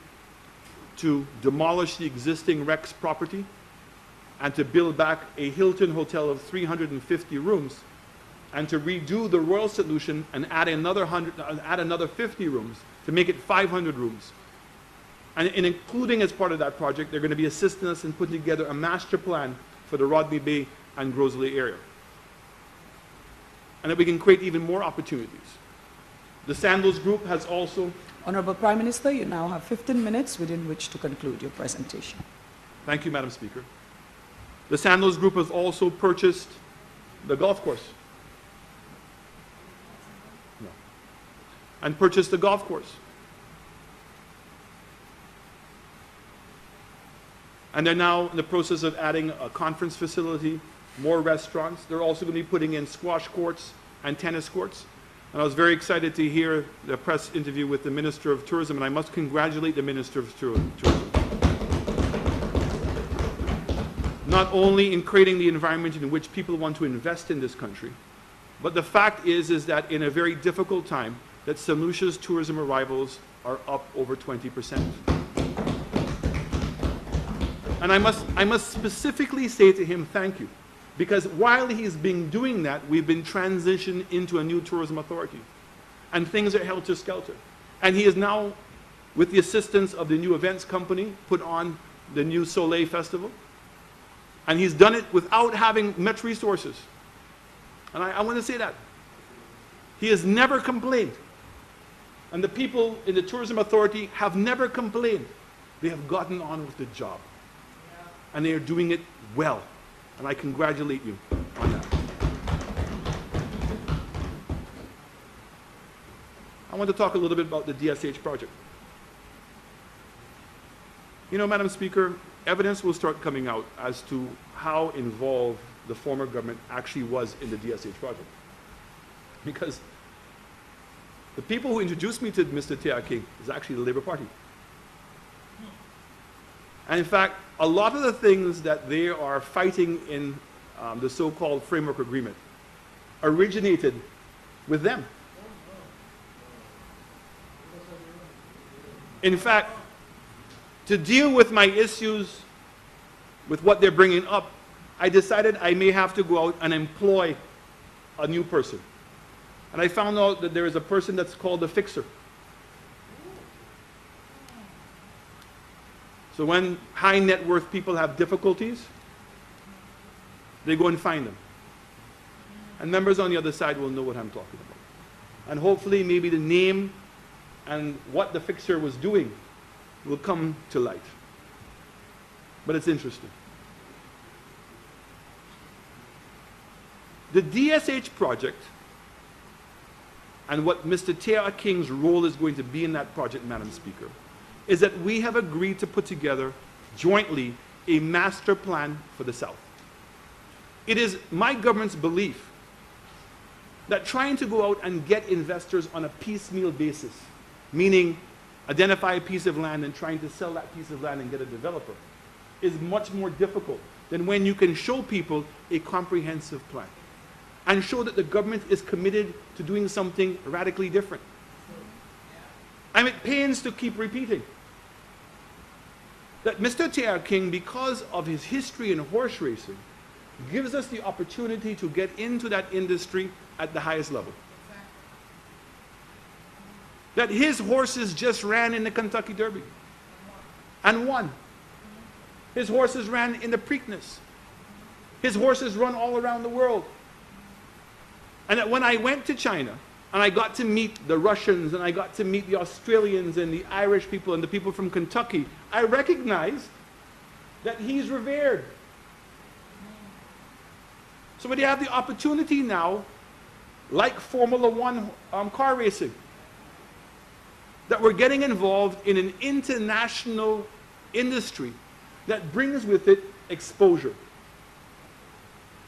to demolish the existing Rex property and to build back a Hilton hotel of 350 rooms and to redo the Royal Solution and add another 50 rooms to make it 500 rooms. And including as part of that project, they're going to be assisting us in putting together a master plan for the Rodney Bay and Grosley area. And that we can create even more opportunities. The Sandals Group has also... Honorable Prime Minister, you now have 15 minutes within which to conclude your presentation. Thank you, Madam Speaker. The Sandals Group has also purchased the golf course. No. And purchased the golf course. And they're now in the process of adding a conference facility, more restaurants. They're also going to be putting in squash courts and tennis courts. And I was very excited to hear the press interview with the Minister of Tourism, and I must congratulate the Minister of Tourism. Not only in creating the environment in which people want to invest in this country, but the fact is that in a very difficult time, that St. Lucia's tourism arrivals are up over 20%. And I must specifically say to him, thank you. Because while he's been doing that, we've been transitioned into a new tourism authority. And things are helter-skelter. And he is now, with the assistance of the new events company, put on the new Soleil Festival. And he's done it without having much resources. And I want to say that. He has never complained. And the people in the tourism authority have never complained. They have gotten on with the job. And they are doing it well. And I congratulate you on that. I want to talk a little bit about the DSH project. You know, Madam Speaker, evidence will start coming out as to how involved the former government actually was in the DSH project. Because the people who introduced me to Mr. Tia King is actually the Labour Party. And in fact, a lot of the things that they are fighting in the so-called framework agreement originated with them. In fact, to deal with my issues with what they're bringing up, I decided I may have to go out and employ a new person. And I found out that there is a person that's called a fixer. So when high net worth people have difficulties, they go and find them. And members on the other side will know what I'm talking about. And hopefully maybe the name and what the fixer was doing will come to light. But it's interesting. The DSH project and what Mr. Tia King's role is going to be in that project, Madam Speaker, is that we have agreed to put together jointly a master plan for the South. It is my government's belief that trying to go out and get investors on a piecemeal basis, meaning identify a piece of land and trying to sell that piece of land and get a developer, is much more difficult than when you can show people a comprehensive plan and show that the government is committed to doing something radically different. I'm at pains to keep repeating that Mr. Tia King, because of his history in horse racing, gives us the opportunity to get into that industry at the highest level. That his horses just ran in the Kentucky Derby and won. His horses ran in the Preakness. His horses run all around the world. And that when I went to China, and I got to meet the Russians, and I got to meet the Australians, and the Irish people, and the people from Kentucky, I recognized that he's revered. So when you have the opportunity now like Formula One car racing, that we're getting involved in an international industry that brings with it exposure.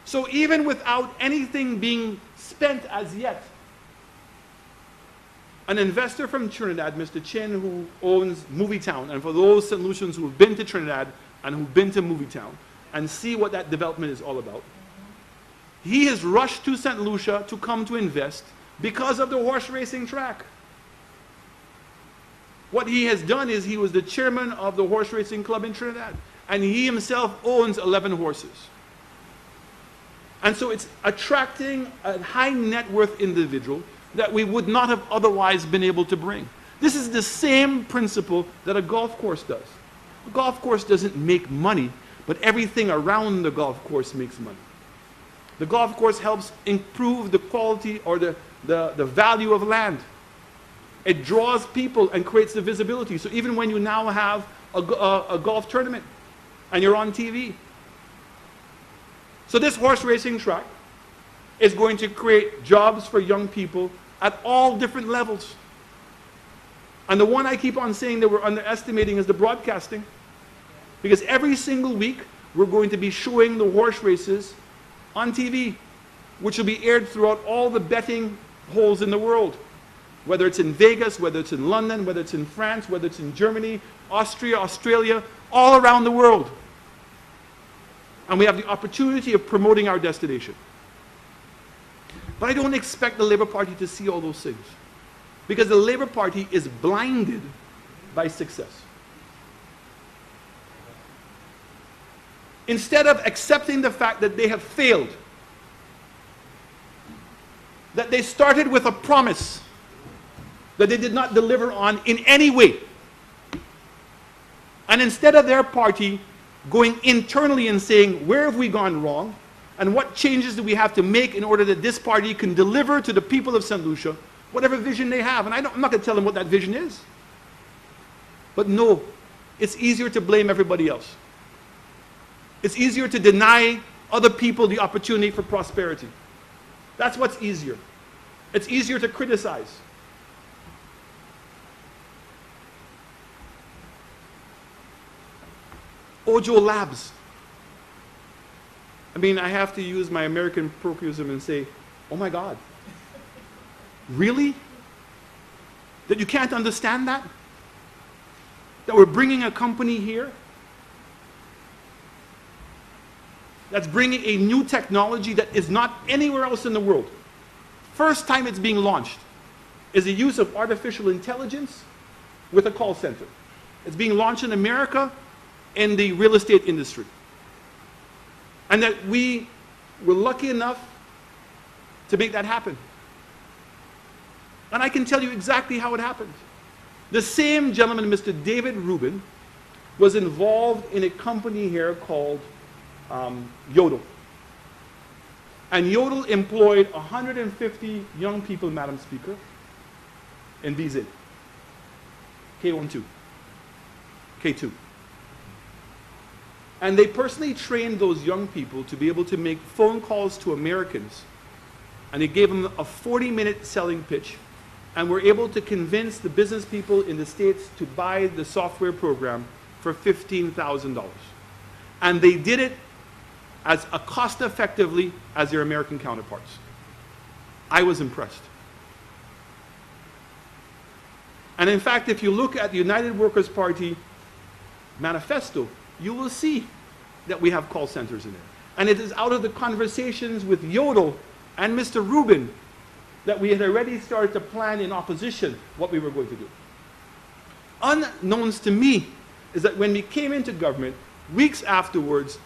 So even without anything being spent as yet, an investor from Trinidad, Mr. Chin, who owns Movietown, and for those St. Lucians who have been to Trinidad and who've been to Movietown and see what that development is all about, he has rushed to St. Lucia to come to invest because of the horse racing track. What he has done is he was the chairman of the horse racing club in Trinidad, and he himself owns 11 horses. And so it's attracting a high net worth individual that we would not have otherwise been able to bring. This is the same principle that a golf course does. A golf course doesn't make money, but everything around the golf course makes money. The golf course helps improve the quality or the value of land. It draws people and creates the visibility. So even when you now have a golf tournament and you're on TV. So this horse racing track is going to create jobs for young people at all different levels. And the one I keep on saying that we're underestimating is the broadcasting. Because every single week we're going to be showing the horse races on TV, which will be aired throughout all the betting holes in the world. Whether it's in Vegas, whether it's in London, whether it's in France, whether it's in Germany, Austria, Australia, all around the world. And we have the opportunity of promoting our destination. But I don't expect the Labour Party to see all those things, because the Labour Party is blinded by success. Instead of accepting the fact that they have failed, that they started with a promise that they did not deliver on in any way, and instead of their party going internally and saying, where have we gone wrong, and what changes do we have to make in order that this party can deliver to the people of St. Lucia whatever vision they have. And I'm not going to tell them what that vision is. But no, it's easier to blame everybody else. It's easier to deny other people the opportunity for prosperity. That's what's easier. It's easier to criticize. Ojo Labs. I mean, I have to use my American parochialism and say, oh my God. Really? That you can't understand that? That we're bringing a company here that's bringing a new technology that is not anywhere else in the world. First time it's being launched is the use of artificial intelligence with a call center. It's being launched in America in the real estate industry. And that we were lucky enough to make that happen. And I can tell you exactly how it happened. The same gentleman, Mr. David Rubin, was involved in a company here called Yodel. And Yodel employed 150 young people, Madam Speaker, in VZ. K12. K2. And they personally trained those young people to be able to make phone calls to Americans. And they gave them a 40-minute selling pitch, and were able to convince the business people in the States to buy the software program for $15,000. And they did it as cost-effectively as their American counterparts. I was impressed. And in fact, if you look at the United Workers' Party manifesto, you will see that we have call centers in there. And it is out of the conversations with Yodel and Mr. Rubin that we had already started to plan in opposition what we were going to do. Unknowns to me is that when we came into government, weeks afterwards,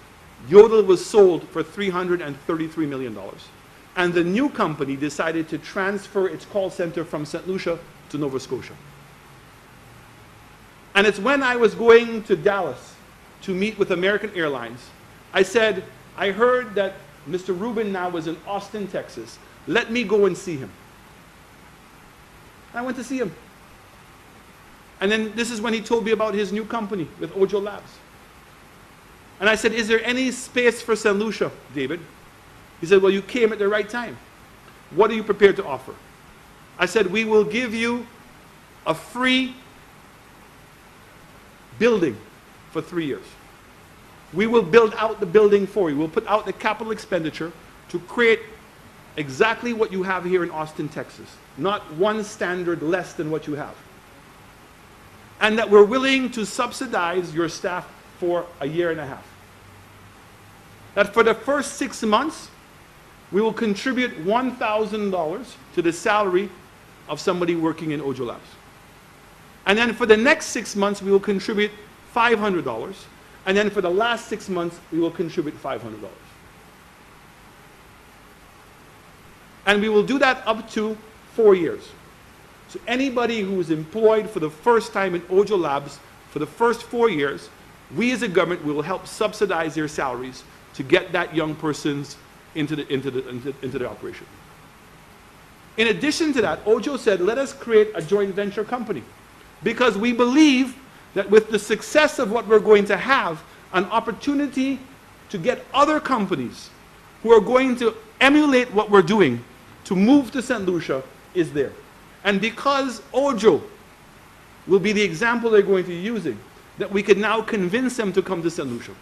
Yodel was sold for $333 million. And the new company decided to transfer its call center from St. Lucia to Nova Scotia. And it's when I was going to Dallas to meet with American Airlines, I said, I heard that Mr. Rubin now was in Austin, Texas. Let me go and see him. I went to see him. And then this is when he told me about his new company with Ojo Labs. And I said, is there any space for St. Lucia, David? He said, well, you came at the right time. what are you prepared to offer? I said, we will give you a free building for 3 years. We will build out the building for you. We'll put out the capital expenditure to create exactly what you have here in Austin, Texas. Not one standard less than what you have. And that we're willing to subsidize your staff for a year and a half. That for the first 6 months, we will contribute $1,000 to the salary of somebody working in Ojo Labs. And then for the next 6 months, we will contribute $500. And then for the last 6 months, we will contribute $500. And we will do that up to 4 years. So anybody who is employed for the first time in Ojo Labs for the first 4 years, we as a government will help subsidize their salaries to get that young person's into the operation. In addition to that, Ojo said, let us create a joint venture company, because we believe that with the success of what we're going to have, an opportunity to get other companies who are going to emulate what we're doing to move to St. Lucia is there. And because Ojo will be the example they're going to be using, that we can now convince them to come to St. Lucia.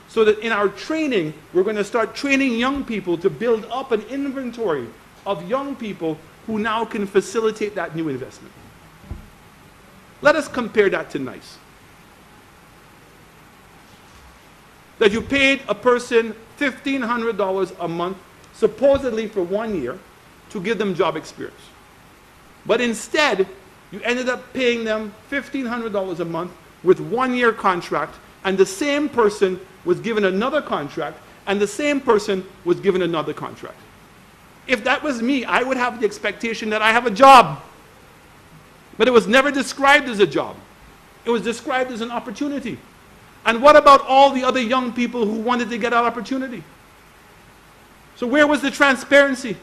So that in our training, we're going to start training young people to build up an inventory of young people who now can facilitate that new investment. Let us compare that to NICE. That you paid a person $1,500 a month, supposedly for 1 year, to give them job experience. But instead, you ended up paying them $1,500 a month with 1 year contract, and the same person was given another contract, and the same person was given another contract. If that was me, I would have the expectation that I have a job. But it was never described as a job. It was described as an opportunity. And what about all the other young people who wanted to get that opportunity? So where was the transparency?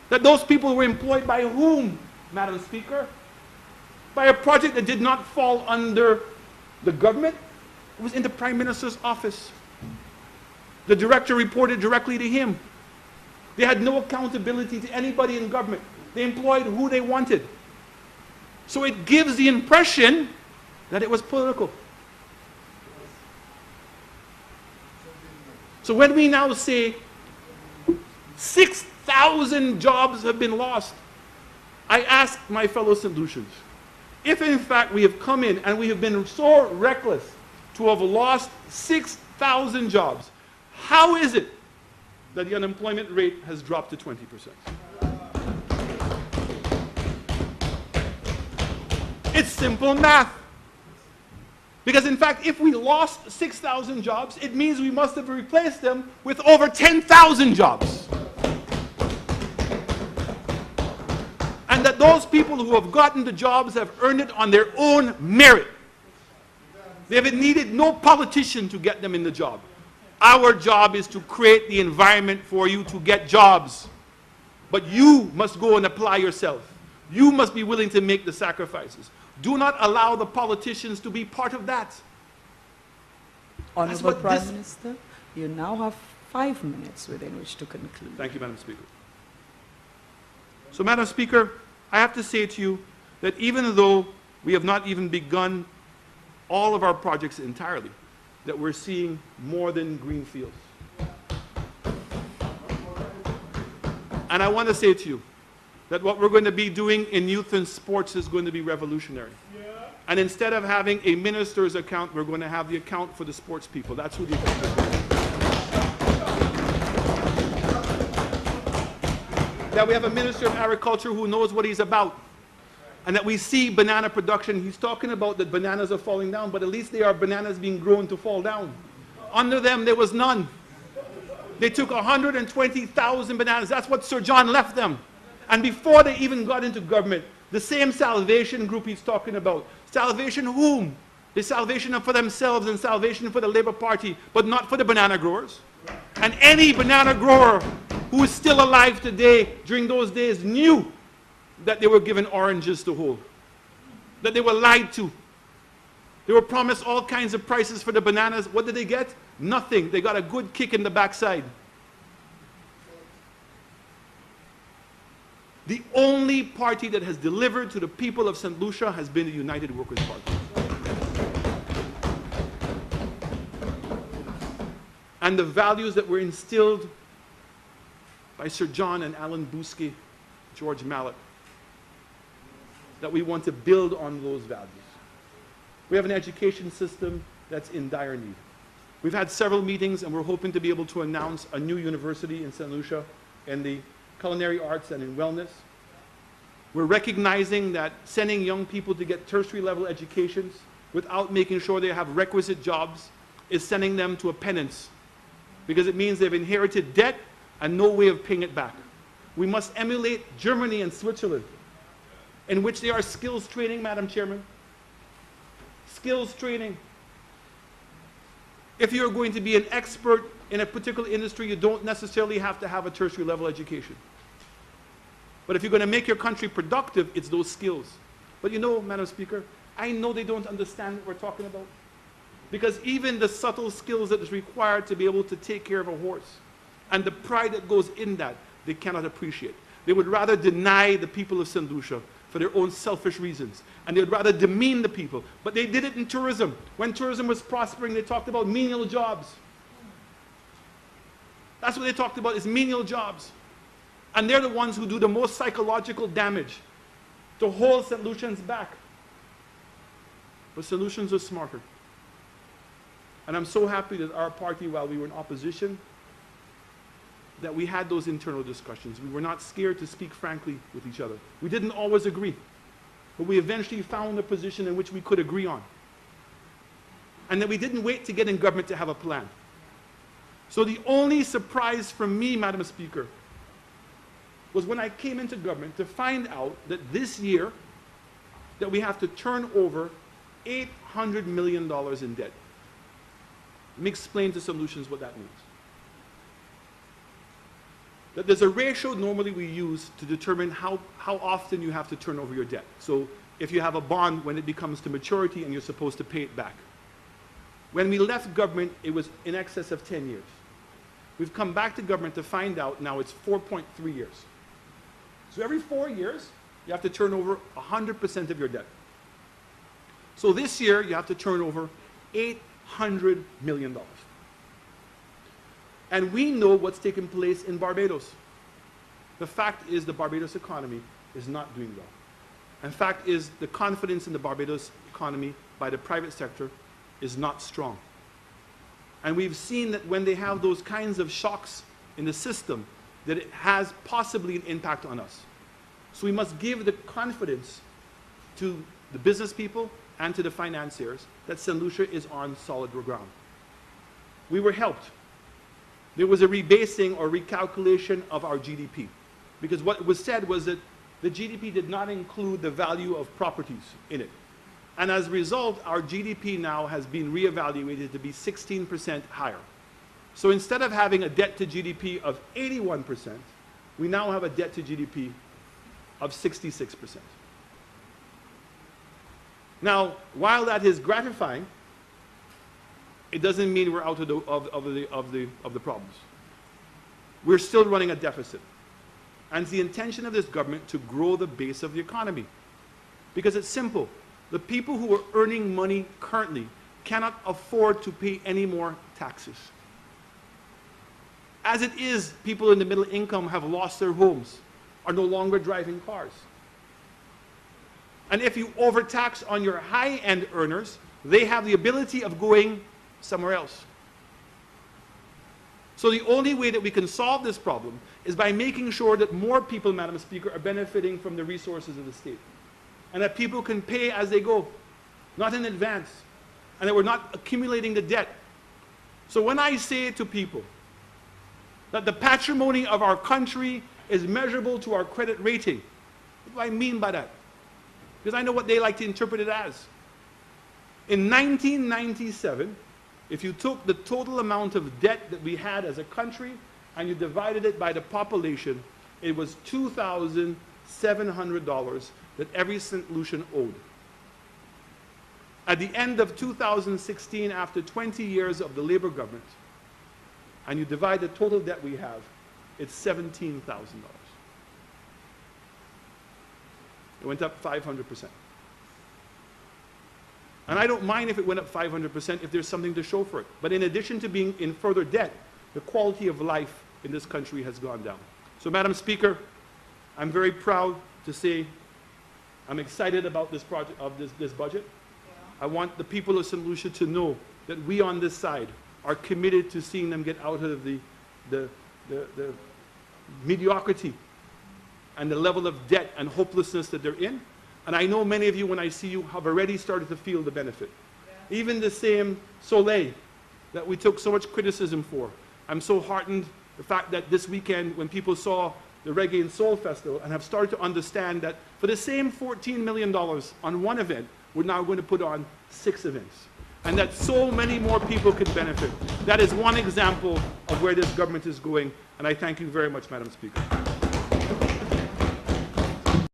That those people were employed by whom, Madam Speaker? By a project that did not fall under the government. It was in the Prime Minister's office. The director reported directly to him. They had no accountability to anybody in government. They employed who they wanted. So it gives the impression that it was political. So when we now say 6,000 jobs have been lost, I ask my fellow St. Lucians, if in fact we have come in and we have been so reckless to have lost 6,000 jobs, how is it that the unemployment rate has dropped to 20%? It's simple math. Because in fact, if we lost 6,000 jobs, it means we must have replaced them with over 10,000 jobs. And that those people who have gotten the jobs have earned it on their own merit. They haven't needed no politician to get them in the job. Our job is to create the environment for you to get jobs. But you must go and apply yourself. You must be willing to make the sacrifices. Do not allow the politicians to be part of that. Honorable Prime Minister, you now have 5 minutes within which to conclude. Thank you, Madam Speaker. So, Madam Speaker, I have to say to you that even though we have not even begun all of our projects entirely, that we're seeing more than green fields. And I want to say to you that what we're going to be doing in youth and sports is going to be revolutionary. And instead of having a minister's account, we're going to have the account for the sports people. That's who the account is. That we have a Minister of Agriculture who knows what he's about. And that we see banana production. He's talking about that bananas are falling down, but at least they are bananas being grown to fall down. Under them, there was none. They took 120,000 bananas. That's what Sir John left them. And before they even got into government, the same salvation group he's talking about. Salvation whom? The salvation for themselves and salvation for the Labour Party, but not for the banana growers. And any banana grower who is still alive today during those days knew that they were given oranges to hold, that they were lied to. They were promised all kinds of prices for the bananas. What did they get? Nothing. They got a good kick in the backside. The only party that has delivered to the people of St. Lucia has been the United Workers' Party. And the values that were instilled by Sir John and Alan Bousquet, George Mallet, that we want to build on those values. We have an education system that's in dire need. We've had several meetings, and we're hoping to be able to announce a new university in St. Lucia in the culinary arts and in wellness. We're recognizing that sending young people to get tertiary level educations without making sure they have requisite jobs is sending them to a penance, because it means they've inherited debt and no way of paying it back. We must emulate Germany and Switzerland, in which they are skills training, Madam Chairman. Skills training. If you're going to be an expert in a particular industry, you don't necessarily have to have a tertiary level education. But if you're going to make your country productive, it's those skills. But you know, Madam Speaker, I know they don't understand what we're talking about. Because even the subtle skills that is required to be able to take care of a horse, and the pride that goes in that, they cannot appreciate. They would rather deny the people of St. Lucia for their own selfish reasons. And they would rather demean the people. But they did it in tourism. When tourism was prospering, they talked about menial jobs. That's what they talked about, is menial jobs. And they're the ones who do the most psychological damage to hold St. Lucians back. But St. Lucians are smarter. And I'm so happy that our party, while we were in opposition, that we had those internal discussions. We were not scared to speak frankly with each other. We didn't always agree, but we eventually found a position in which we could agree on. And that we didn't wait to get in government to have a plan. So the only surprise for me, Madam Speaker, was when I came into government to find out that this year that we have to turn over $800 million in debt. Let me explain to St. Lucians what that means. That there's a ratio normally we use to determine how often you have to turn over your debt. So if you have a bond, when it becomes to maturity and you're supposed to pay it back. When we left government, it was in excess of 10 years. We've come back to government to find out now it's 4.3 years. So every 4 years, you have to turn over 100% of your debt. So this year, you have to turn over $800 million. And we know what's taken place in Barbados. The fact is the Barbados economy is not doing well. And fact is the confidence in the Barbados economy by the private sector is not strong. And we've seen that when they have those kinds of shocks in the system, that it has possibly an impact on us. So we must give the confidence to the business people and to the financiers that St. Lucia is on solid ground. We were helped. There was a rebasing or recalculation of our GDP. Because what was said was that the GDP did not include the value of properties in it. And as a result, our GDP now has been reevaluated to be 16% higher. So instead of having a debt to GDP of 81%, we now have a debt to GDP of 66%. Now, while that is gratifying, it doesn't mean we're out of the problems. We're still running a deficit. And it's the intention of this government to grow the base of the economy. Because it's simple. The people who are earning money currently cannot afford to pay any more taxes. As it is, people in the middle income have lost their homes, are no longer driving cars. And if you overtax on your high-end earners, they have the ability of going somewhere else. So the only way that we can solve this problem is by making sure that more people, Madam Speaker, are benefiting from the resources of the state. And that people can pay as they go, not in advance. And that we're not accumulating the debt. So when I say to people that the patrimony of our country is measurable to our credit rating, what do I mean by that? Because I know what they like to interpret it as. In 1997, if you took the total amount of debt that we had as a country and you divided it by the population, it was $2,700 that every St. Lucian owed. At the end of 2016, after 20 years of the Labour government, and you divide the total debt we have, it's $17,000. It went up 500%. And I don't mind if it went up 500% if there's something to show for it. But in addition to being in further debt, the quality of life in this country has gone down. So, Madam Speaker, I'm very proud to say I'm excited about this project, of this budget. I want the people of St. Lucia to know that we on this side are committed to seeing them get out of the mediocrity and the level of debt and hopelessness that they're in. And I know many of you, when I see you, have already started to feel the benefit. Yeah. Even the same Soleil that we took so much criticism for. I'm so heartened the fact that this weekend, when people saw the Reggae and Soul Festival and have started to understand that for the same $14 million on one event, we're now going to put on 6 events. And that so many more people could benefit. That is one example of where this government is going. And I thank you very much, Madam Speaker.